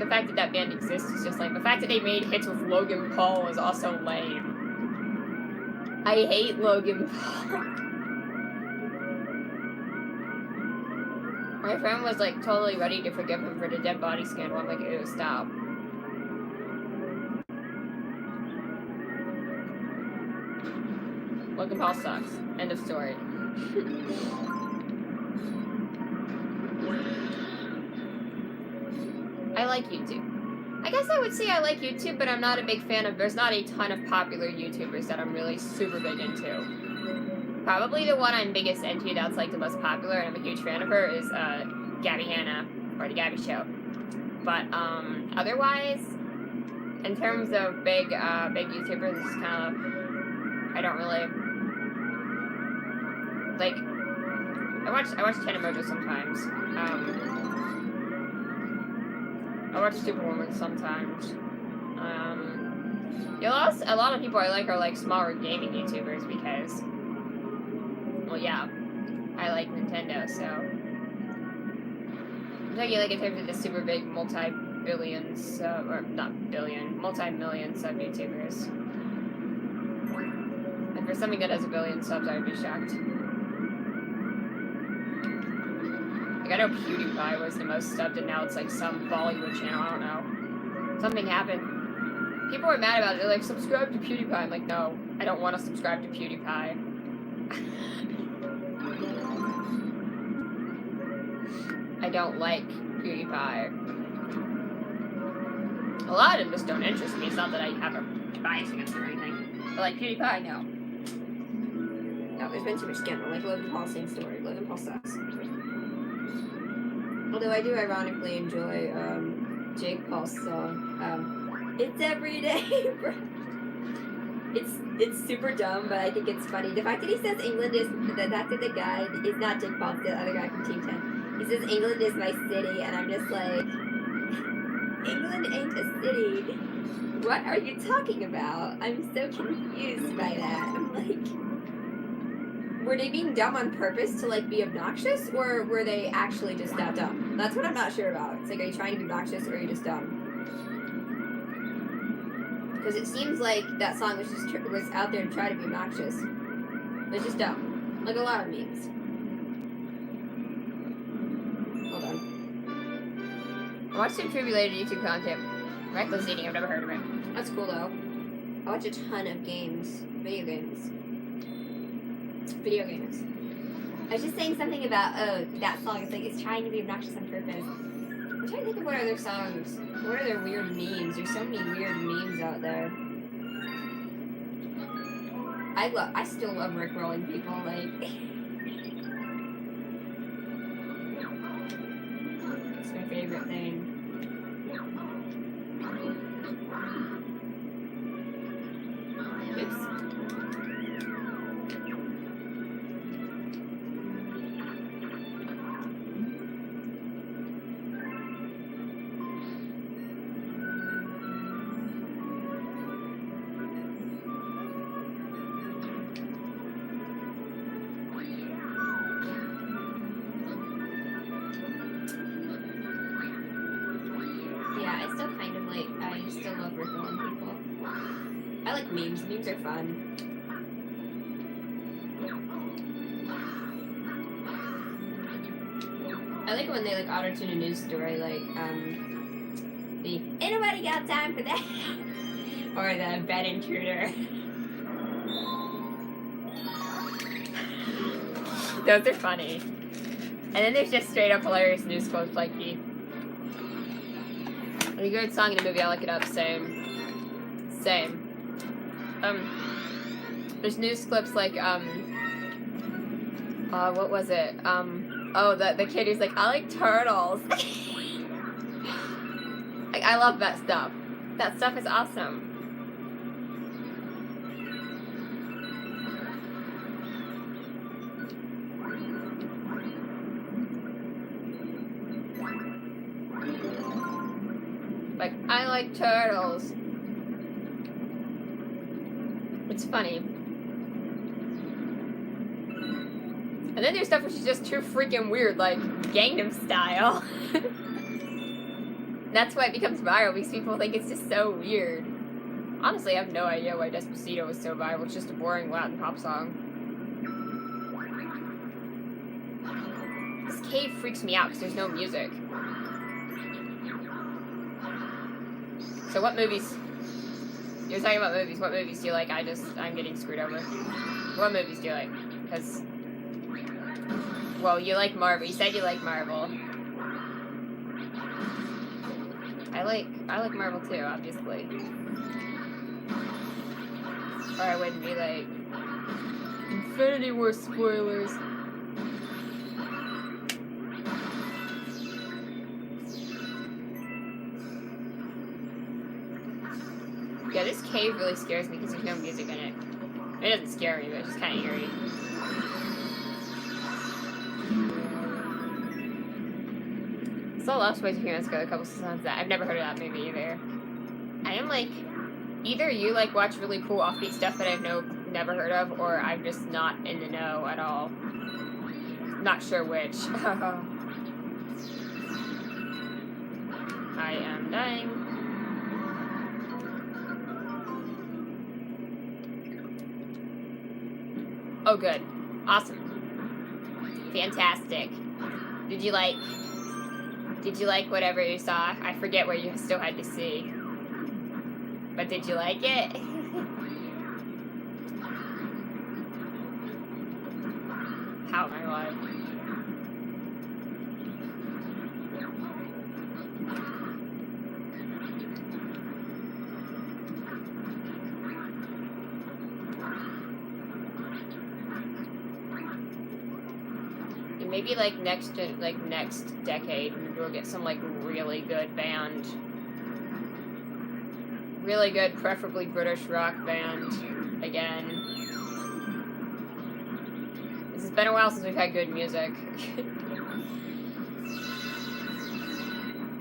[SPEAKER 1] fact that that band exists is just lame. The fact that they made hits with Logan Paul is also lame. I hate Logan Paul. My friend was like totally ready to forgive him for the dead body scandal. I'm like, ew, stop. Logan Paul sucks. End of story. I like YouTube. I guess I would say I like YouTube, but I'm not a big fan of... There's not a ton of popular YouTubers that I'm really super big into. Probably the one I'm biggest into that's like the most popular, and I'm a huge fan of her, is Gabby Hanna, or The Gabby Show. But otherwise, in terms of big YouTubers, it's kind of... I don't really... Like, I watch Tana Mojo sometimes. I watch Superwoman sometimes. A lot of people I like are like smaller gaming YouTubers because, well, yeah, I like Nintendo, so. I'm talking like in terms of the super big multi-million sub YouTubers. And for something that has 1 billion subs, I would be shocked. Like, I know PewDiePie was the most subbed, and now it's like some Bollywood channel, I don't know. Something happened. People were mad about it, they're like, subscribe to PewDiePie. I'm like, no, I don't want to subscribe to PewDiePie. I don't like PewDiePie. A lot of them just don't interest me. It's not that I have a bias against it or anything. But like PewDiePie, no. No, there's been too much scandal. Like Logan Paul, same story. Logan Paul sucks. Although I do ironically enjoy Jake Paul's song, It's Every Day, bro. It's super dumb, but I think it's funny. The fact that he says England is, the fact that the guy is not Jake Paul, the other guy from Team 10. He says England is my city, and I'm just like, England ain't a city. What are you talking about? I'm so confused by that. I'm like, were they being dumb on purpose to like be obnoxious, or were they actually just that dumb? That's what I'm not sure about. It's like, are you trying to be obnoxious, or are you just dumb? Because it seems like that song was just was out there to try to be obnoxious. It's just dumb, like a lot of memes. Hold on. I watched some food-related YouTube content. Reckless Eating, I've never heard of it. That's cool though. I watch a ton of games, video games. I was just saying something about that song. It's like it's trying to be obnoxious on purpose. I'm trying to think of what other songs. What are their weird memes? There's so many weird memes out there. I still love rickrolling people. Like, it's my favorite thing. Oops. I still love rickrolling people. I like memes. Memes are fun. I like when they like auto-tune a news story, like the "Ain't nobody got time for that" or the "bed intruder." Those are funny. And then there's just straight up hilarious news quotes like the A good song in a movie, I'll look it up. Same. There's news clips like, what was it? Oh, the kid who's like, I like turtles. Like, I love that stuff. That stuff is awesome. Like, I like turtles. It's funny. And then there's stuff which is just too freaking weird, like Gangnam Style. That's why it becomes viral, because people think it's just so weird. Honestly, I have no idea why Despacito was so viral. It's just a boring Latin pop song. This cave freaks me out because there's no music. So what movies? You're talking about movies. What movies do you like? I'm getting screwed over. What movies do you like? Because, well, you like Marvel. You said you like Marvel. I like Marvel too, obviously. Or I wouldn't be like, Infinity War spoilers. Yeah, this cave really scares me because there's no music in it. It doesn't scare me, but it's just kind of eerie. Saw Lost Boys of Heroes Go a couple seasons that I've never heard of that movie either. I am like, either you like watch really cool offbeat stuff that I've never heard of, or I'm just not in the know at all. Not sure which. I am dying. Oh, good. Awesome. Fantastic. Did you like whatever you saw? I forget what you still had to see. But did you like it? How am I alive? Maybe like next decade, maybe we'll get some like really good band, really good, preferably British rock band again. This has been a while since we've had good music,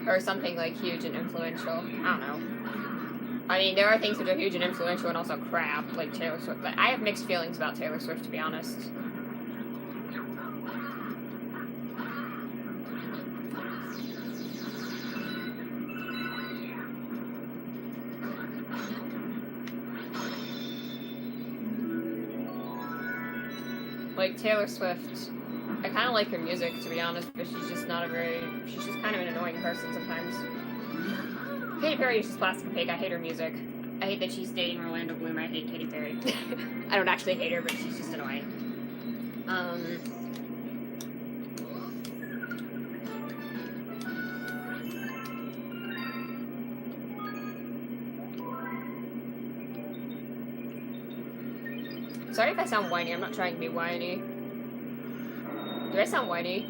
[SPEAKER 1] or something like huge and influential. I don't know. I mean, there are things which are huge and influential and also crap, like Taylor Swift. But I have mixed feelings about Taylor Swift, to be honest. Like, Taylor Swift, I kind of like her music, to be honest, but she's just kind of an annoying person sometimes. Katy Perry is just plastic pig. I hate her music. I hate that she's dating Orlando Bloom. I hate Katy Perry. I don't actually hate her, but she's just annoying. Sorry if I sound whiny. I'm not trying to be whiny. Do I sound whiny?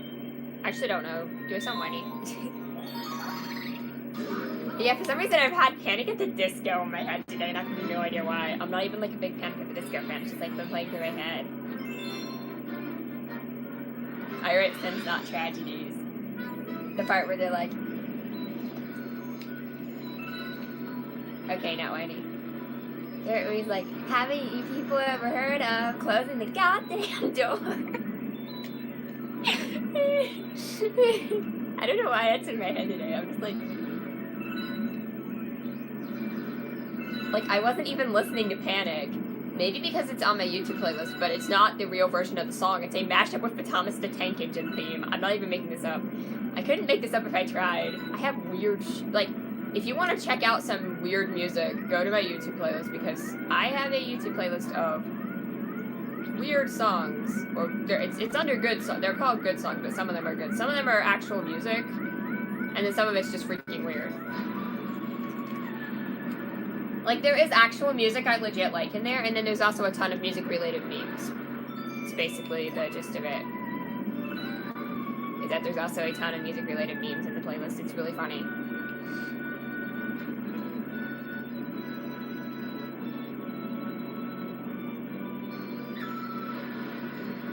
[SPEAKER 1] I actually don't know. Do I sound whiny? Yeah, for some reason I've had Panic at the Disco in my head today, and I have no idea why. I'm not even like a big Panic at the Disco fan. It's just like been playing through my head. I write Sins Not Tragedies. The part where they're like, okay, not whiny. They're always like, haven't you people ever heard of closing the goddamn door? I don't know why that's in my head today. I'm just like I wasn't even listening to Panic. Maybe because it's on my YouTube playlist, but it's not the real version of the song. It's a mashup with the Thomas the Tank Engine theme. I'm not even making this up. I couldn't make this up if I tried. I have weird if you want to check out some weird music, go to my YouTube playlist, because I have a YouTube playlist of weird songs. Or it's under good songs. They're called good songs, but some of them are good. Some of them are actual music, and then some of it's just freaking weird. Like, there is actual music I legit like in there, and then there's also a ton of music-related memes. It's basically the gist of it. Is that there's also a ton of music-related memes in the playlist. It's really funny.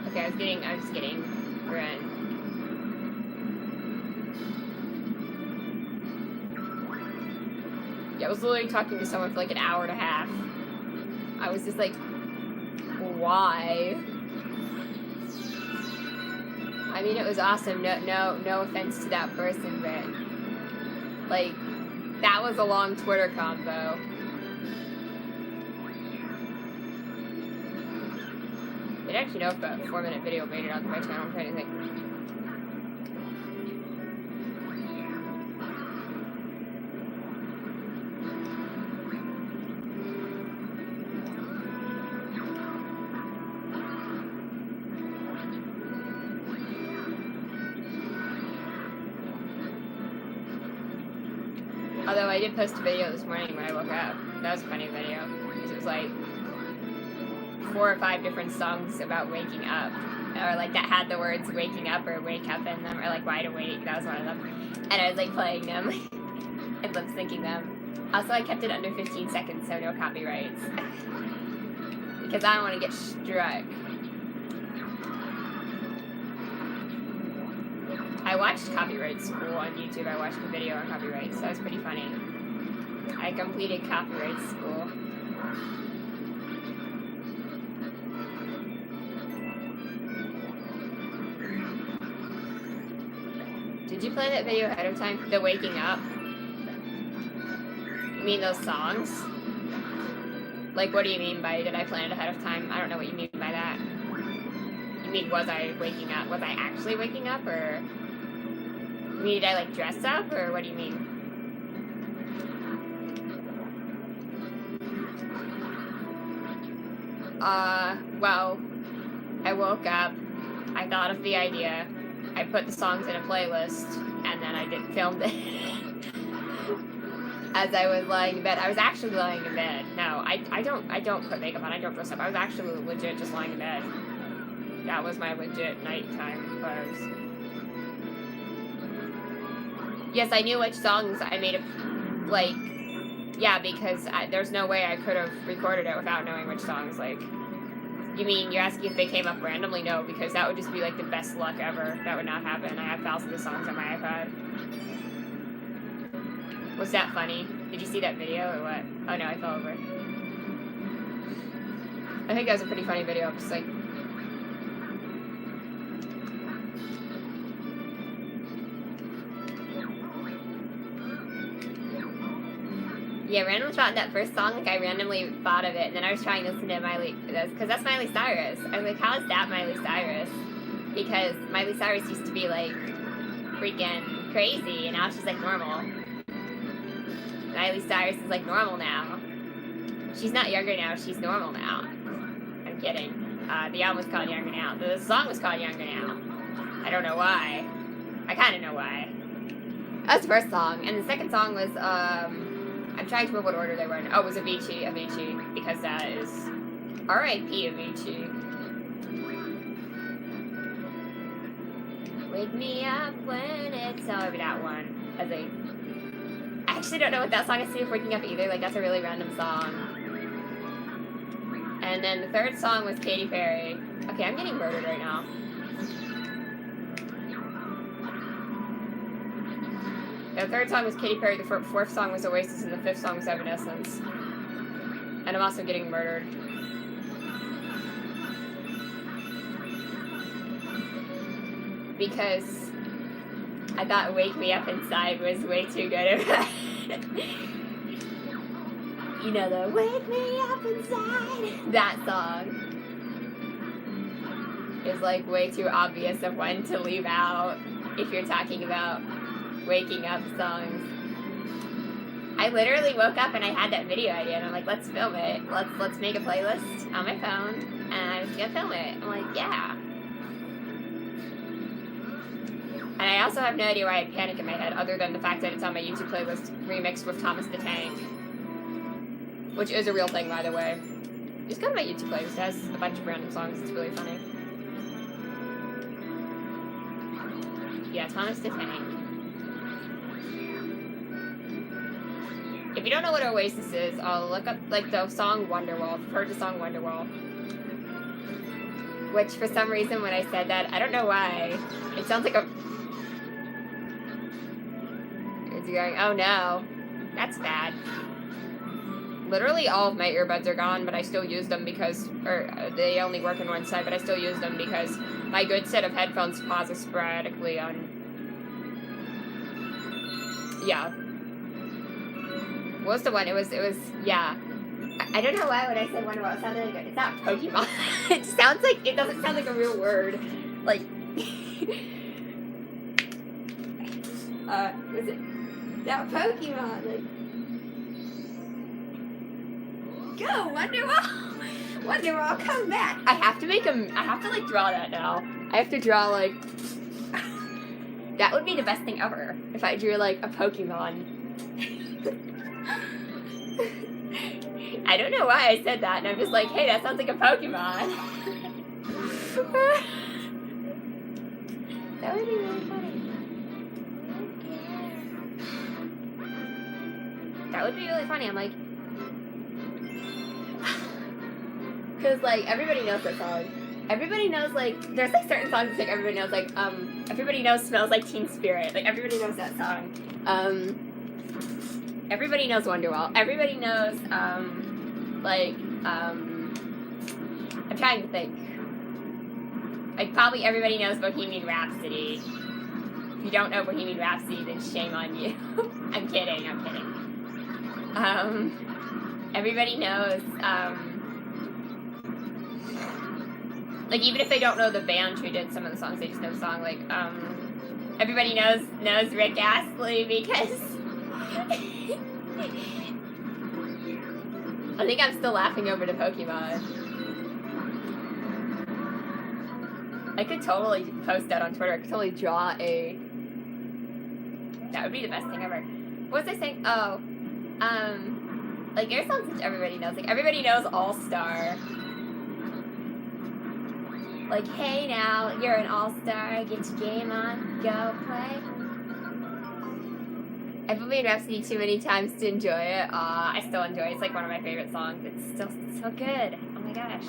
[SPEAKER 1] Okay, I was just getting run. Yeah, I was literally talking to someone for like an hour and a half. I was just like, why? I mean, it was awesome. No offense to that person, but like, that was a long Twitter combo. I didn't actually know if a 4-minute video made it onto my channel. I'm trying to think. Although I did post a video this morning when I woke up. That was a funny video. Because it was like 4 or 5 different songs about waking up. Or like that had the words waking up or wake up in them. Or like wide awake. That was one of them. And I was like playing them. and lip syncing them. Also, I kept it under 15 seconds so no copyrights. because I don't want to get struck. I watched Copyright School on YouTube. I watched a video on copyright, so that was pretty funny. I completed Copyright School. Did you play that video ahead of time? The Waking Up? You mean those songs? Like, what do you mean by did I plan it ahead of time? I don't know what you mean by that. You mean was I waking up? Was I actually waking up, or... I mean, did I, like, dress up, or what do you mean? Well, I woke up, I thought of the idea, I put the songs in a playlist, and then I filmed it as I was lying in bed. I was actually lying in bed. No, I don't put makeup on, I don't dress up. I was actually legit just lying in bed. That was my legit nighttime pose. Yes, I knew which songs I made like, yeah, because there's no way I could have recorded it without knowing which songs, like, you mean, you're asking if they came up randomly? No, because that would just be, like, the best luck ever. That would not happen. I have thousands of songs on my iPod. Was that funny? Did you see that video, or what? Oh, no, I fell over. I think that was a pretty funny video. I'm just, like... Yeah, randomly thought that first song, like, I randomly thought of it, and then I was trying to listen to Miley, because that's Miley Cyrus. I was like, how is that Miley Cyrus? Because Miley Cyrus used to be, like, freaking crazy, and now she's, like, normal. Miley Cyrus is, like, normal now. She's not younger now, she's normal now. I'm kidding. The album was called Younger Now. The song was called Younger Now. I don't know why. I kind of know why. That's the first song, and the second song was, I'm trying to remember what order they were in. Oh, it was Avicii, because that is R.I.P. Avicii. Wake me up when it's over, that one. I actually don't know what that song has to do with waking up either. Like, that's a really random song. And then the third song was Katy Perry. Okay, I'm getting murdered right now. The third song was Katy Perry, the fourth song was Oasis, and the fifth song was Evanescence. And I'm also getting murdered. Because I thought Wake Me Up Inside was way too good. You know the Wake Me Up Inside, that song is like way too obvious of one to leave out if you're talking about waking up songs. I literally woke up and I had that video idea, and I'm like, let's film it. Let's make a playlist on my phone, and I was gonna film it. I'm like, yeah. And I also have no idea why I had Panic in my head, other than the fact that it's on my YouTube playlist remixed with Thomas the Tank. which is a real thing, by the way. Just go to my YouTube playlist. It has a bunch of random songs. It's really funny. Yeah, Thomas the Tank. If you don't know what Oasis is, I'll look up like the song Wonderwall. I've heard the song Wonderwall. Which, for some reason, when I said that, I don't know why, it sounds like a... It's going, oh no, that's bad. Literally all of my earbuds are gone, but I still use them because, or they only work on one side, but I still use them because my good set of headphones pauses sporadically on... Yeah. What was the one? It was, yeah. I don't know why when I said Wonderwall, it sounded like, it's not Pokemon. It sounds like, it doesn't sound like a real word. Like, was it, that Pokemon, like, go, Wonderwall! Wonderwall, come back! I have to make a, I have to, like, draw that now. I have to draw, like, that would be the best thing ever, if I drew, like, a Pokemon. I don't know why I said that, and I'm just like, hey, that sounds like a Pokemon. That would be really funny. That would be really funny. I'm like, because like everybody knows that song. Everybody knows like there's like certain songs like everybody knows like everybody knows Smells Like Teen Spirit. Like everybody knows that song. Everybody knows Wonderwall. Everybody knows I'm trying to think. Like probably everybody knows Bohemian Rhapsody. If you don't know Bohemian Rhapsody, then shame on you. I'm kidding. Everybody knows like even if they don't know the band who did some of the songs, they just know the song. Like everybody knows Rick Astley because I think I'm still laughing over the Pokemon. I could totally post that on Twitter. I could totally draw a... That would be the best thing ever. What was I saying? Oh, like there's songs that everybody knows. Like everybody knows All Star. Like, hey now, you're an all-star, get your game on, go play. I've played Rhapsody too many times to enjoy it. I still enjoy it. It's like one of my favorite songs. It's still so good. Oh my gosh.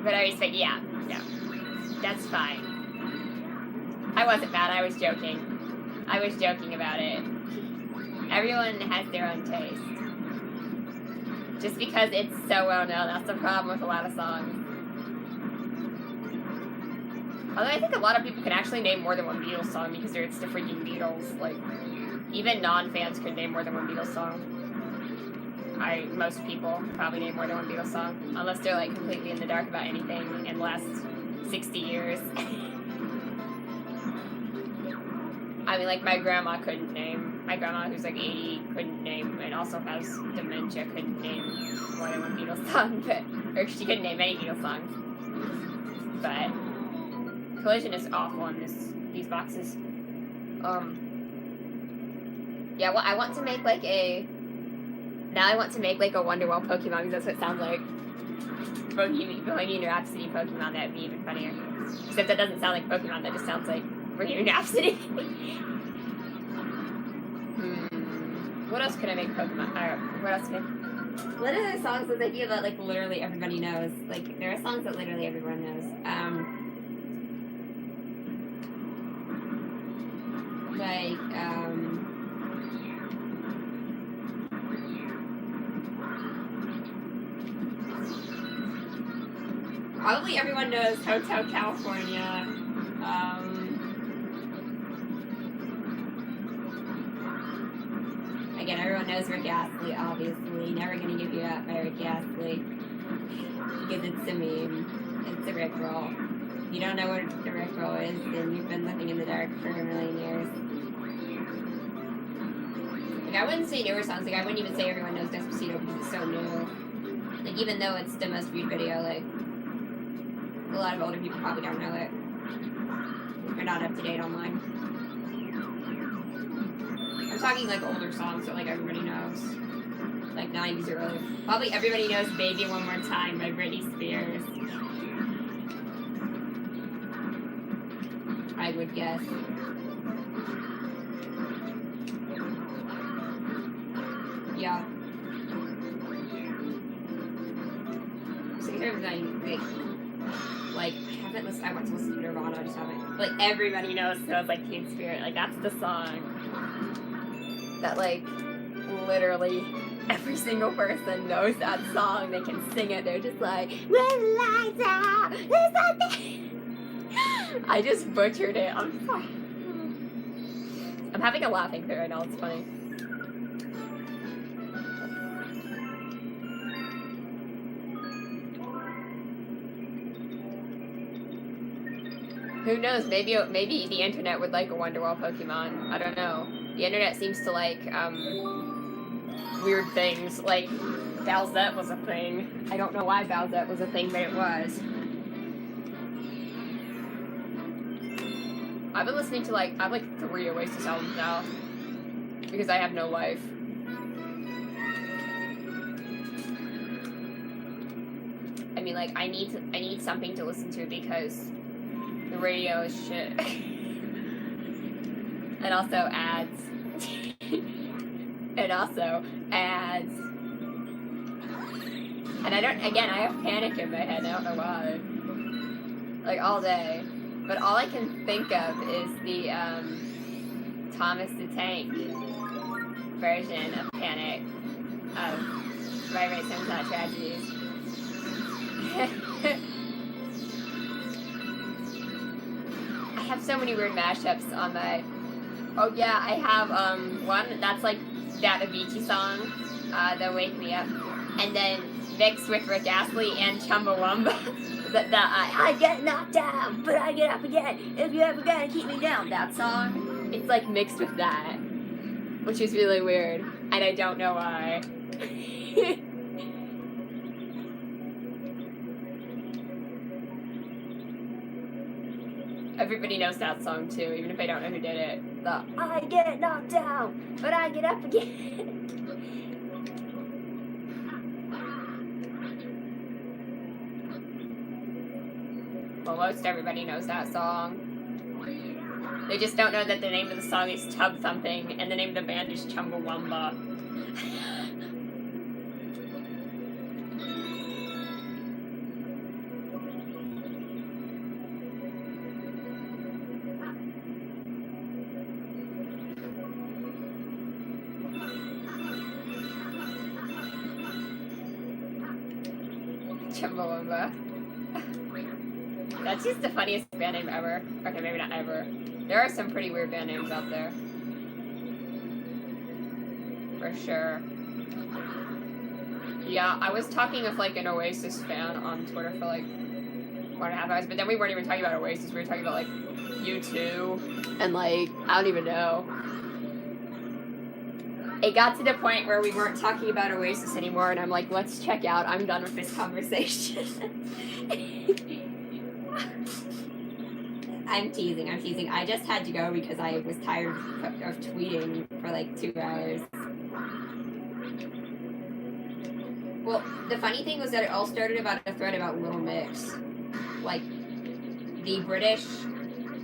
[SPEAKER 1] But I respect, yeah, that's fine. I wasn't mad, I was joking. I was joking about it. Everyone has their own taste. Just because it's so well known, that's the problem with a lot of songs. Although I think a lot of people can actually name more than one Beatles song because it's the freaking Beatles. Like, even non-fans could name more than one Beatles song. Most people probably name more than one Beatles song. Unless they're like completely in the dark about anything in the last 60 years. I mean, like, my grandma couldn't name. My grandma, who's like 80, couldn't name, and also has dementia, couldn't name more than one Beatles song, or she couldn't name any Beatles songs. But Collision is awful in these boxes. Yeah, well, I want to make like a Wonderwall Pokemon because that's what it sounds like. Bohemian Rhapsody Pokemon, that would be even funnier. Except that doesn't sound like Pokemon, that just sounds like Bohemian Rhapsody. What else could I make Pokemon? What else could I... What are the songs that I feel that like literally everybody knows? Like there are songs that literally everyone knows. Probably everyone knows Hotel California. Again, everyone knows Rick Astley, obviously. Never Gonna Give You Up by Rick Astley. Because it's a meme. It's a Rickroll. If you don't know what the Rickroll is, then you've been living in the dark for a million years. Like, I wouldn't say newer songs. Like, I wouldn't even say everyone knows Despacito because it's so new. Like, even though it's the most viewed video, like, a lot of older people probably don't know it. They're not up to date online. I'm talking like older songs that like everybody knows. Like 90s or earlier. Probably everybody knows Baby One More Time by Britney Spears. I would guess. Yeah. Sometimes I like haven't listened. I want to listen to Nirvana. I just haven't. Like everybody knows like Teen Spirit. Like that's the song that like literally every single person knows that song. They can sing it. They're just like, "When the lights out, there's nothing." I just butchered it. I'm sorry. I'm having a laughing fit right now. It's funny. Who knows? Maybe the internet would like a Wonderwall Pokemon. I don't know. The internet seems to like weird things. Like Bowsette was a thing. I don't know why Bowsette was a thing, but it was. I've been listening to I have 3 Oasis albums now because I have no life. I mean, like I need something to listen to because the radio is shit. And also ads. And also ads. And I have panic in my head, I don't know why. Like all day. But all I can think of is the Thomas the Tank version of Panic of Right Right Songs Not Tragedies. I have so many weird mashups on my... Oh yeah, I have one that's like that Avicii song, the Wake Me Up, and then mixed with Rick Astley and Chumbawamba. I get knocked down, but I get up again. If you ever gonna keep me down, that song. It's like mixed with that, which is really weird, and I don't know why. Everybody knows that song too, even if I don't know who did it. The I get knocked down, but I get up again. Almost everybody knows that song. They just don't know that the name of the song is Tub Thumping and the name of the band is Chumbawamba. Chumbawamba. That's just the funniest band name ever. Okay, maybe not ever. There are some pretty weird band names out there. For sure. Yeah, I was talking with like an Oasis fan on Twitter for like 1.5 hours, but then we weren't even talking about Oasis, we were talking about like U2 and like, I don't even know. It got to the point where we weren't talking about Oasis anymore and I'm like, let's check out, I'm done with this conversation. I'm teasing. I just had to go because I was tired of tweeting for like 2 hours. Well, the funny thing was that it all started about a thread about Little Mix. Like, the British...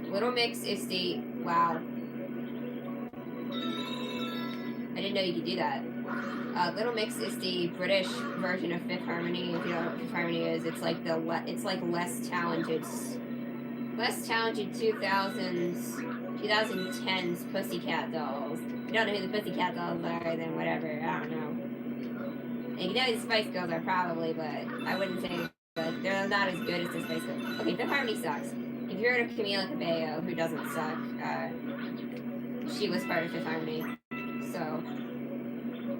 [SPEAKER 1] Little Mix is the... Wow. I didn't know you could do that. Little Mix is the British version of Fifth Harmony. If you don't know what Fifth Harmony is, it's like it's like less talented 2010s Pussycat Dolls. If you don't know who the Pussycat Dolls are, then whatever, I don't know. And you know who the Spice Girls are probably, but I wouldn't say that they're not as good as the Spice Girls. Okay, Fifth Harmony sucks. If you heard of Camila Cabello, who doesn't suck, she was part of Fifth Harmony. So,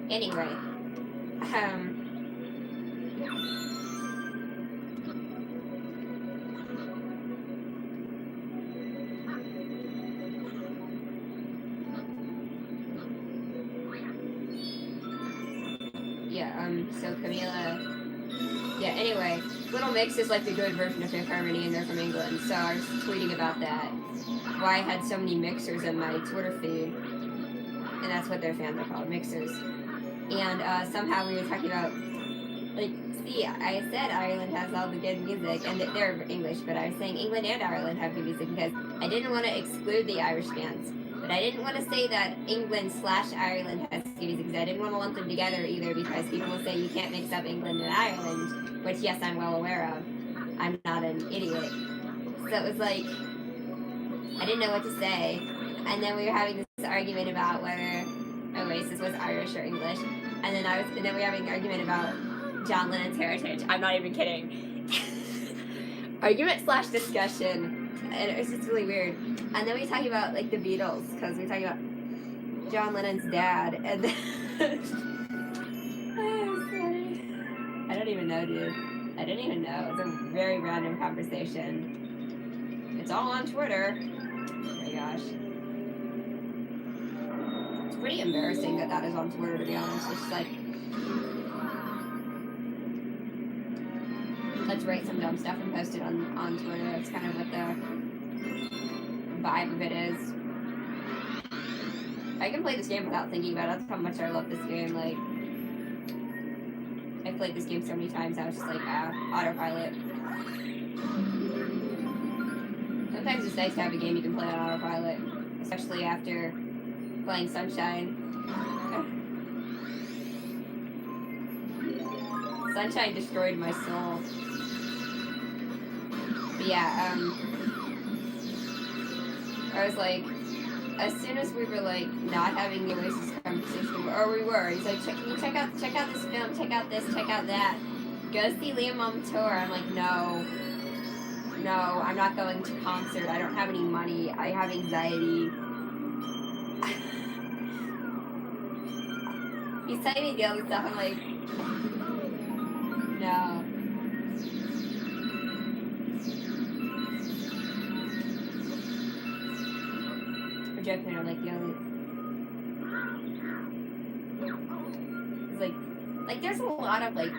[SPEAKER 1] anyway, so Camila, yeah, anyway, Little Mix is like the good version of Fifth Harmony and they're from England, so I was tweeting about that, why I had so many mixers in my Twitter feed.
[SPEAKER 2] and that's what their fans are called, mixers. And somehow we were talking about, like, see, I said Ireland has all the good music, and they're English, but I was saying England and Ireland have good music because I didn't want to exclude the Irish bands. But I didn't want to say that England/Ireland has good music because I didn't want to lump them together either because people will say you can't mix up England and Ireland, which, yes, I'm well aware of. I'm not an idiot. So it was like, I didn't know what to say. And then we were having this argument about whether Oasis was Irish or English. And then we were having an argument about John Lennon's heritage. I'm not even kidding. Argument/discussion. And it was just really weird. And then we were talking about, like, the Beatles, because we were talking about John Lennon's dad. And then I don't even know, dude. I didn't even know. It was a very random conversation. It's all on Twitter. Oh my gosh. It's pretty embarrassing that is on Twitter, to be honest. It's just like, let's write some dumb stuff and post it on Twitter. That's kind of what the vibe of it is. I can play this game without thinking about it. That's how much I love this game. Like, I've played this game so many times, I was just like, autopilot. Sometimes it's nice to have a game you can play on autopilot, especially after playing Sunshine. Sunshine destroyed my soul. But yeah, I was like, as soon as we were like not having the Oasis conversation, or we were, he's like, can you check out this film, check out this, check out that. Go see Liam on tour. I'm like, no, I'm not going to concert. I don't have any money. I have anxiety. He's telling me the other stuff. I'm like, no. I'm joking. I'm like, the only. It's like there's a lot of like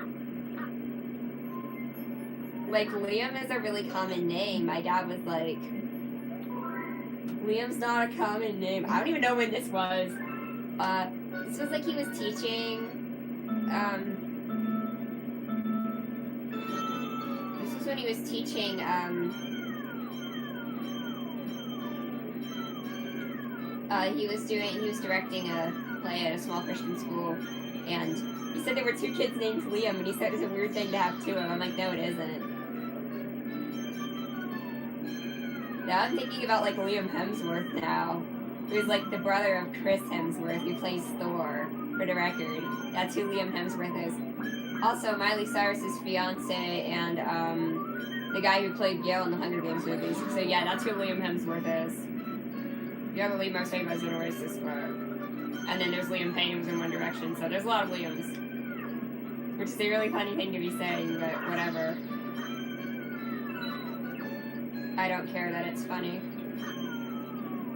[SPEAKER 2] Liam is a really common name. My dad was like, Liam's not a common name. I don't even know when this was. This was like he was teaching. This was when he was teaching. He was directing a play at a small Christian school, and he said there were two kids named Liam, and he said it was a weird thing to have two of them. I'm like, no, it isn't. Now I'm thinking about like Liam Hemsworth now, who's like the brother of Chris Hemsworth, who plays Thor, for the record. That's who Liam Hemsworth is. Also, Miley Cyrus's fiance and the guy who played Gale in the Hunger Games movies. So yeah, that's who Liam Hemsworth is. You have a Liam Hemsworth as an Oasis squad. And then there's Liam Payne who's in One Direction, so there's a lot of Liams. Which is a really funny thing to be saying, but whatever. I don't care that it's funny.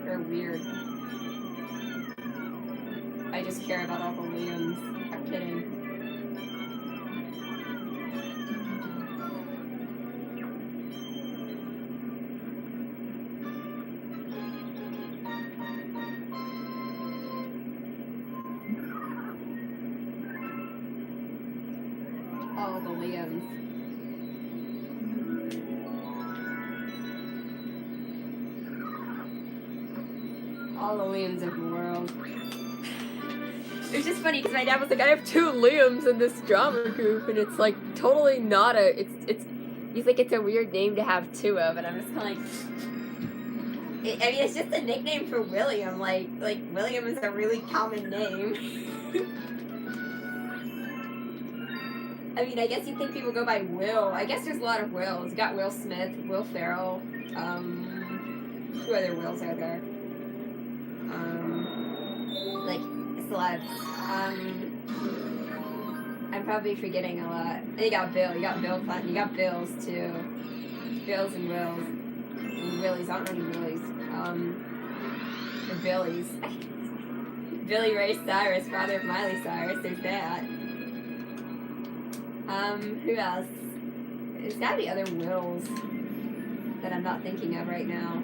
[SPEAKER 2] Or weird. I just care about all the Liams. I'm kidding. All the Liams. All the Liams of the world. It was just funny because my dad was like, I have two Liams in this drama group, and it's like totally not a. It's. You think it's a weird name to have two of, and I'm just kind of like. I mean, it's just a nickname for William. Like William is a really common name. I mean, I guess you'd think people go by Will. I guess there's a lot of Wills. You got Will Smith, Will Ferrell. Who other Wills are there? Like, it's a lot of, I'm probably forgetting a lot. And you got Bill Clinton, you got Bills too. Bills and Wills. And Willies, I don't know any Willies. Or Billies. Billy Ray Cyrus, father of Miley Cyrus, there's that. Who else? There's gotta be other Wills that I'm not thinking of right now.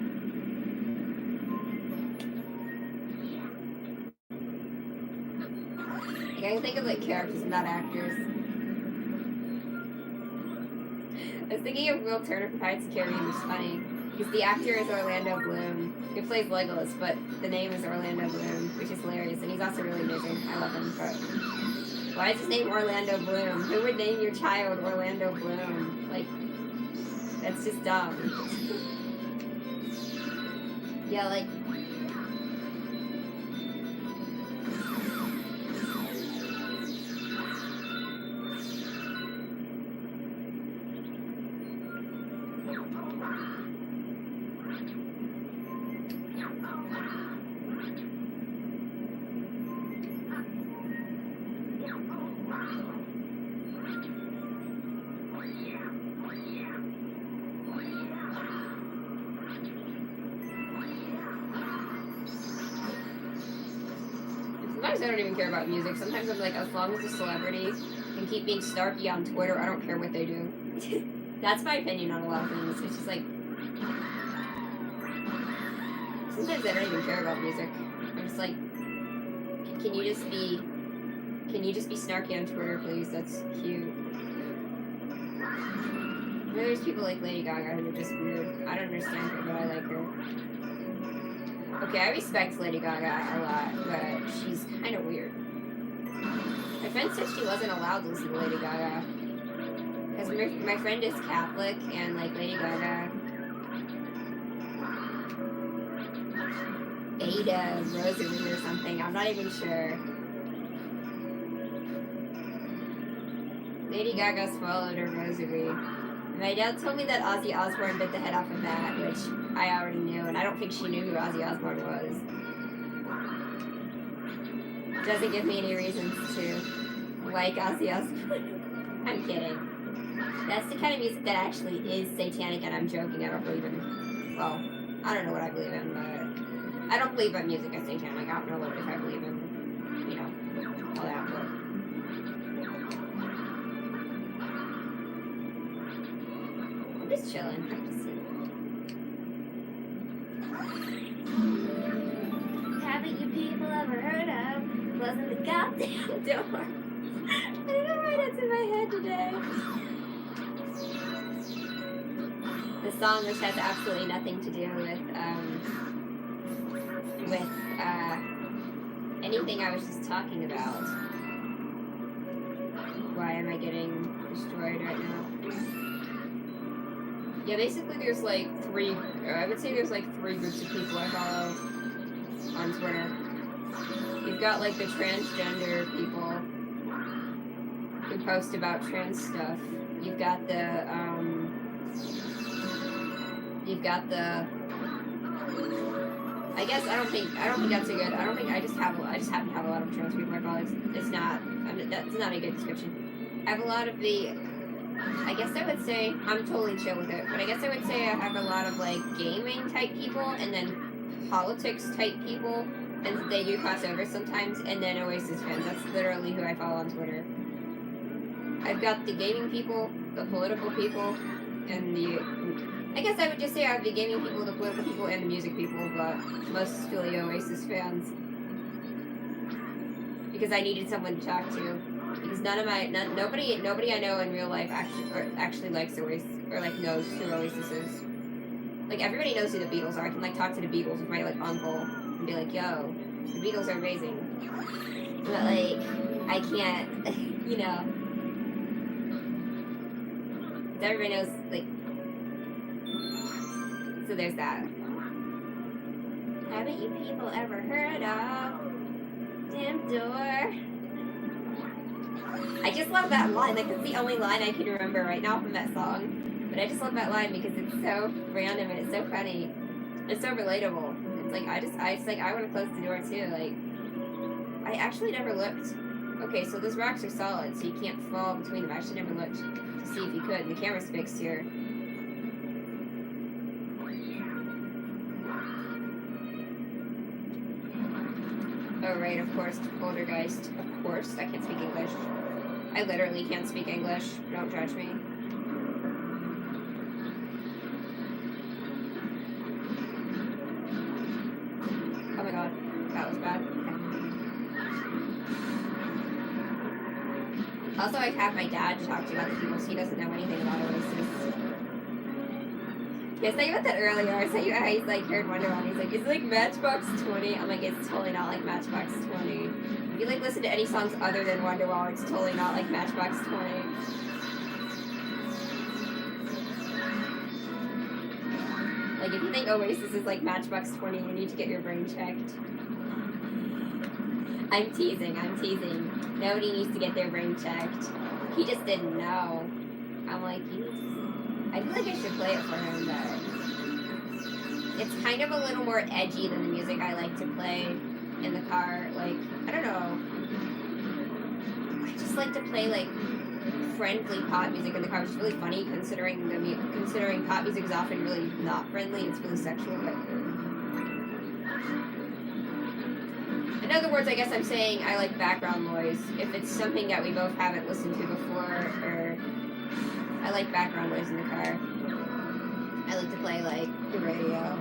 [SPEAKER 2] Like, I can think of like characters, not actors. I was thinking of Will Turner from Pirates of the Caribbean, which is funny. Because the actor is Orlando Bloom, who plays Legolas, but the name is Orlando Bloom, which is hilarious, and he's also really amazing. I love him, but why is his name Orlando Bloom? Who would name your child Orlando Bloom? Like, that's just dumb. Yeah, like, sometimes I don't even care about music. Sometimes I'm like, as long as a celebrity can keep being snarky on Twitter, I don't care what they do. That's my opinion on a lot of things. It's just like, sometimes I don't even care about music. I'm just like, can you just be snarky on Twitter, please? That's cute. There's people like Lady Gaga who are just weird. I don't understand her, but I like her. Okay, I respect Lady Gaga a lot, but she's kind of weird. My friend said she wasn't allowed to listen to Lady Gaga. Because my friend is Catholic, and like Lady Gaga, Ada Rosary or something, I'm not even sure. Lady Gaga swallowed her rosary. My dad told me that Ozzy Osbourne bit the head off of that, which I already knew, and I don't think she knew who Ozzy Osbourne was. Doesn't give me any reasons to like Ozzy Osbourne. I'm kidding. That's the kind of music that actually is satanic, and I'm joking. I don't believe in. Well, I don't know what I believe in, but I don't believe that music is satanic. I don't know if I believe in, you know, all that. But I'm just chilling. Haven't you people ever heard of closing the goddamn door? I don't know why that's in my head today. The song, which has absolutely nothing to do with anything I was just talking about. Why am I getting destroyed right now? Yeah, basically there's like three groups of people I follow on Twitter. You've got like the transgender people who post about trans stuff. You've got the I guess I don't think that's a good. I just happen to have a lot of trans people. I follow. It's not. That's not a good description. I have a lot of the. I guess I would say I'm totally chill with it, but I guess I would say I have a lot of like gaming type people, and then politics type people, and they do cross over sometimes, and then Oasis fans. That's literally who I follow on Twitter. I've got the gaming people, the political people, and the. I guess I would just say I have the gaming people, the political people, and the music people, but mostly Oasis fans. Because I needed someone to talk to. Because nobody I know in real life actually likes Oasis, or like knows who Oasis is. Like everybody knows who the Beatles are. I can like talk to the Beatles with my like uncle and be like, yo, the Beatles are amazing. But like, I can't, you know. Everybody knows like. So there's that. Haven't you people ever heard of Damn Door? I just love that line. Like, it's the only line I can remember right now from that song. But I just love that line because it's so random and it's so funny. It's so relatable. It's like, I want to close the door too. Like, I actually never looked. Okay, so those rocks are solid, so you can't fall between them. I actually never looked to see if you could. And the camera's fixed here. Oh, right, of course, Poltergeist. Of course, I can't speak English. I literally can't speak English. Don't judge me. Oh my god, that was bad. Okay. Also, I have my dad to talk to about the people, so he doesn't know anything about Oasis. Yeah, I was thinking about that earlier. I said you how he's like heard Wonderwall. He's like, is it like Matchbox 20? I'm like, it's totally not like Matchbox 20. If you like listen to any songs other than Wonderwall, it's totally not like Matchbox 20. Like, if you think Oasis is like Matchbox 20, you need to get your brain checked. I'm teasing. Nobody needs to get their brain checked. He just didn't know. I'm like, I feel like I should play it for him, but it's kind of a little more edgy than the music I like to play in the car. Like, I don't know. I just like to play like friendly pop music in the car, which is really funny considering considering pop music is often really not friendly. It's really sexual. But in other words, I guess I'm saying I like background noise. If it's something that we both haven't listened to before, or I like background noise in the car. I like to play like the radio.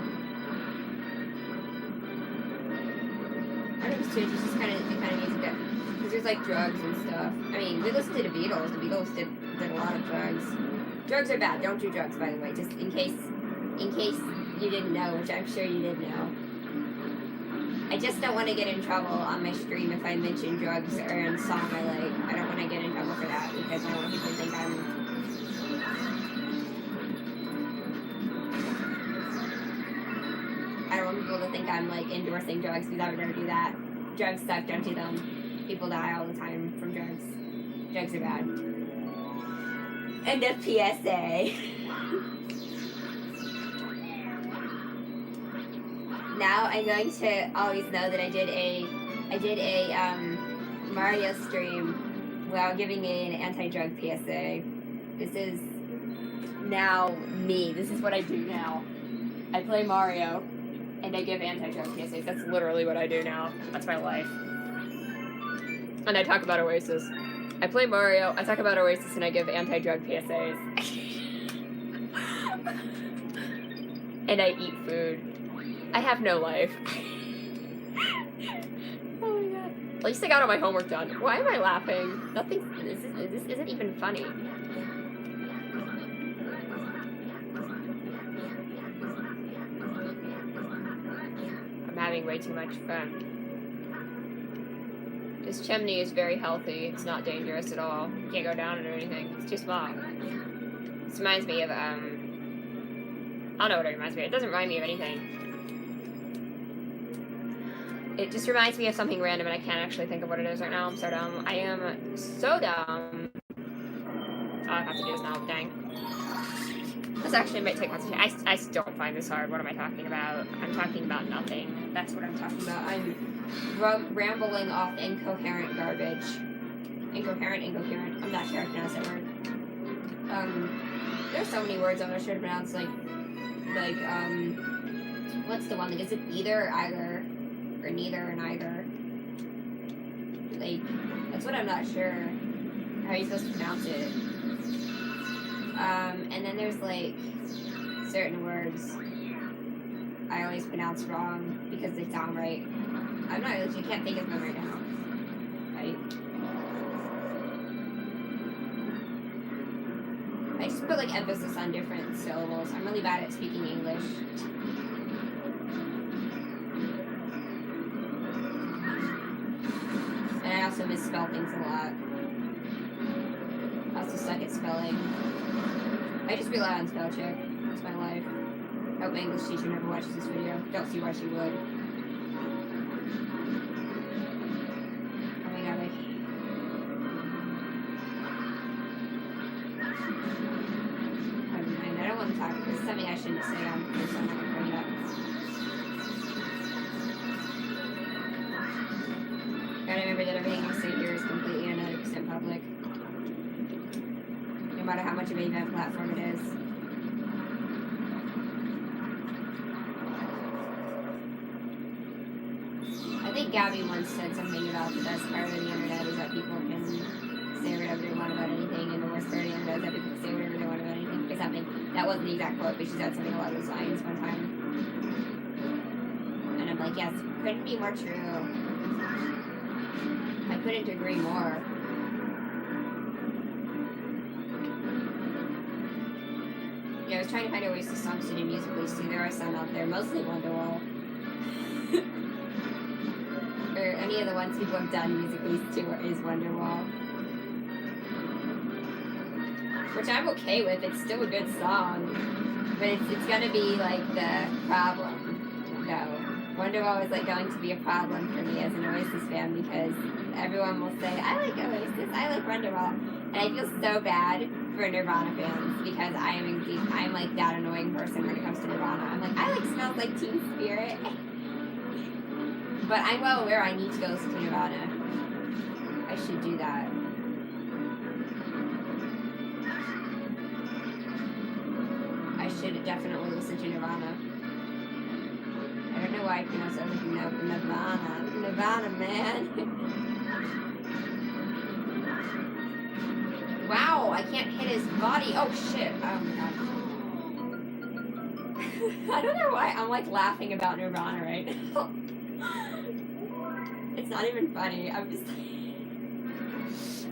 [SPEAKER 2] I don't know if it's too, it's just kind of the kind of music that, because there's like drugs and stuff. I mean, we listened to the Beatles. The Beatles did a lot of drugs. Drugs are bad. Don't do drugs, by the way. Just in case you didn't know, which I'm sure you did know. I just don't want to get in trouble on my stream if I mention drugs or in a song I like. I don't want to get in trouble for that because I don't want people to think I don't want people to think I'm like endorsing drugs because I would never do that. Drugs suck, don't do them. People die all the time from drugs. Drugs are bad. End of PSA. Now I'm going to always know that I did a Mario stream while giving an anti-drug PSA. This is now me. This is what I do now. I play Mario and I give anti-drug PSAs. That's literally what I do now. That's my life. And I talk about Oasis. I play Mario, I talk about Oasis, and I give anti-drug PSAs. And I eat food. I have no life. Oh my god. At least I got all my homework done. Why am I laughing? Nothing. This isn't even funny. I'm having way too much fun. This chimney is very healthy. It's not dangerous at all. You can't go down it or anything. It's too small. This reminds me of, I don't know what it reminds me of. It doesn't remind me of anything. It just reminds me of something random and I can't actually think of what it is right now. I'm so dumb. I am so dumb. All I have to do is now, dang. This actually might take concentration. I don't find this hard. What am I talking about? I'm talking about nothing. That's what I'm talking about. I'm rambling off incoherent garbage. Incoherent? I'm not sure I pronounce that word. There's so many words I'm not sure to pronounce, like, what's the one? Like, is it either or either? Or neither or neither? Like, that's what I'm not sure how you're supposed to pronounce it. And then there's, like, certain words I always pronounce wrong because they sound right. I'm not really, you can't think of them right now. Right? I just put, like, emphasis on different syllables. I'm really bad at speaking English. And I also misspell things a lot. I also suck at spelling. I just rely on spell check. That's my life. I hope my English teacher never watches this video. Don't see why she would. Oh my god, never mind. I don't want to talk. This is something I shouldn't say on this, so I'm not going to bring it up. Gotta remember that everything I say here is completely 100% public. No matter how much of an event platform it is. I think Gabby once said something about the best part of the internet is that people can say whatever they want about anything, and the worst part of the internet is that people can say whatever they want about anything. Or something. That wasn't the exact quote, but she said something along those lines one time. And I'm like, yes, couldn't be more true. I couldn't agree more. was trying to find Oasis songs to do musically too. There are some out there, mostly Wonderwall. Or any of the ones people have done musically to is Wonderwall. Which I'm okay with, it's still a good song. But it's gonna be like the problem, though. Wonderwall is like going to be a problem for me as an Oasis fan because everyone will say, I like Oasis, I like Wonderwall. And I feel so bad for Nirvana fans because I'm like that annoying person when it comes to Nirvana. I'm like, I like Smells Like Teen Spirit. But I'm well aware I need to go listen to Nirvana. I should do that. I should definitely listen to Nirvana. I don't know why I pronounce it like Nirvana. Nirvana, man. Wow, I can't hit his body. Oh shit. Oh my god. I don't know why I'm like laughing about Nirvana right now. It's not even funny. I'm just like,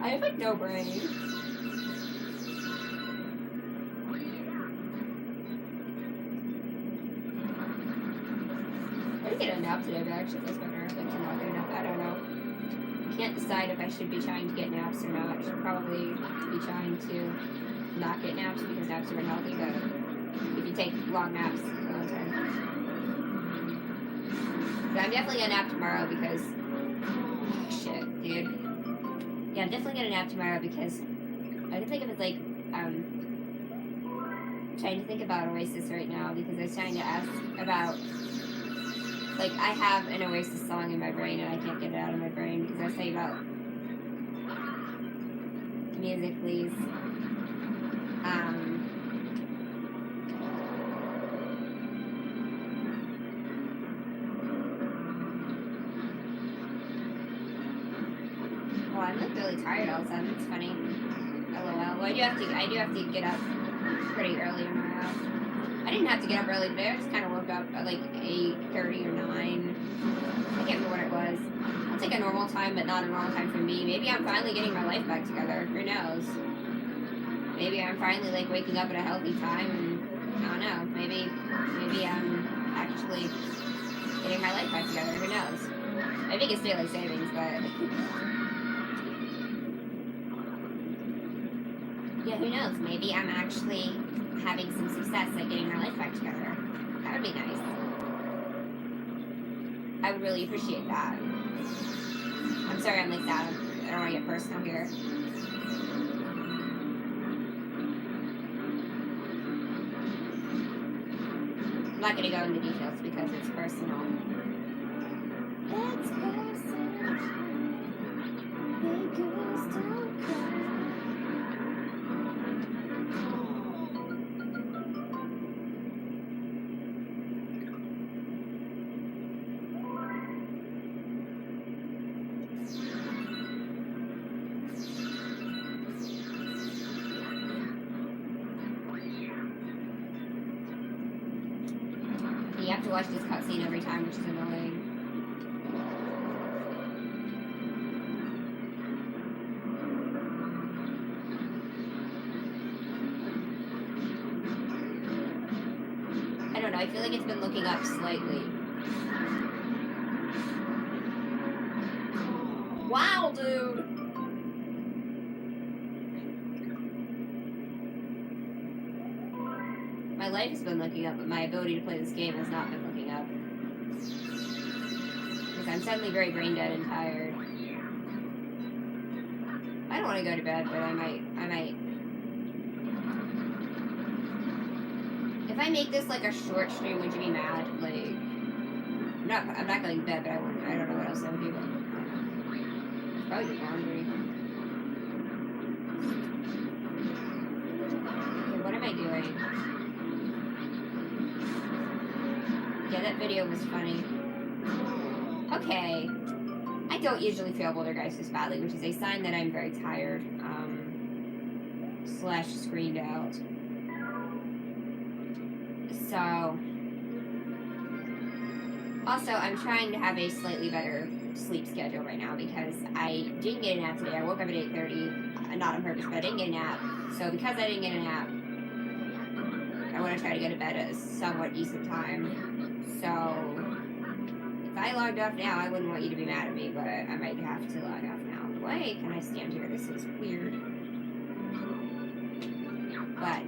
[SPEAKER 2] I have like no brain. I didn't get a nap today, but I actually feels better. Like to not get a nap. I don't know. I can't decide if I should be trying to get naps or not. I should probably be trying to not get naps because naps are unhealthy, but if you take long naps all the time. But I'm definitely gonna nap tomorrow because shit, dude. Yeah, I'm definitely gonna nap tomorrow because I can think of it like trying to think about Oasis right now because I was trying to ask about like I have an Oasis song in my brain and I can't get it out of my brain because I was talking about musically. Well, I'm like really tired all of a sudden. It's funny. LOL. Well, I do have to get up pretty early tomorrow. I didn't have to get up early today. I just kind of woke up at like 8:30 or 9. I can't remember what it was. It's like a normal time, but not a normal time for me. Maybe I'm finally getting my life back together. Who knows? Maybe I'm finally like waking up at a healthy time, and I don't know. Maybe I'm actually getting my life back together. Who knows? I think it's daylight savings, but yeah, who knows? Maybe I'm actually having some success at getting my life back together. That would be nice. I would really appreciate that. I'm sorry I'm like that. I don't want to get personal here. I'm not going to go into details because it's personal. It's personal. Big girls don't cry. You have to watch this cutscene every time, which is annoying. I don't know, I feel like it's been looking up slightly. Wow, dude! My life has been looking up, but my ability to play this game has not been looking up. Because I'm suddenly very brain dead and tired. I don't want to go to bed, but I might. If I make this like a short stream, would you be mad? Like, I'm not going to bed, but I don't know what else I would do. But I don't know. Probably get hungry. Okay, what am I doing? Yeah, that video was funny. Okay. I don't usually fail Boulder Guys this badly, which is a sign that I'm very tired. / screened out. So. Also, I'm trying to have a slightly better sleep schedule right now because I didn't get a nap today. I woke up at 8:30. Not on purpose, but I didn't get a nap. So because I didn't get a nap, I want to try to go to bed at a somewhat decent time. So if I logged off now, I wouldn't want you to be mad at me, but I might have to log off now. Why can I stand here? This is weird. But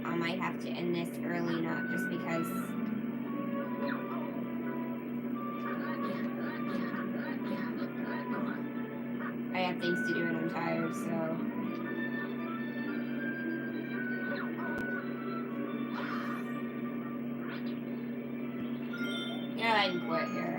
[SPEAKER 2] I might have to end this early, not just because I have things to do and I'm tired, so. Yeah, I can quit here.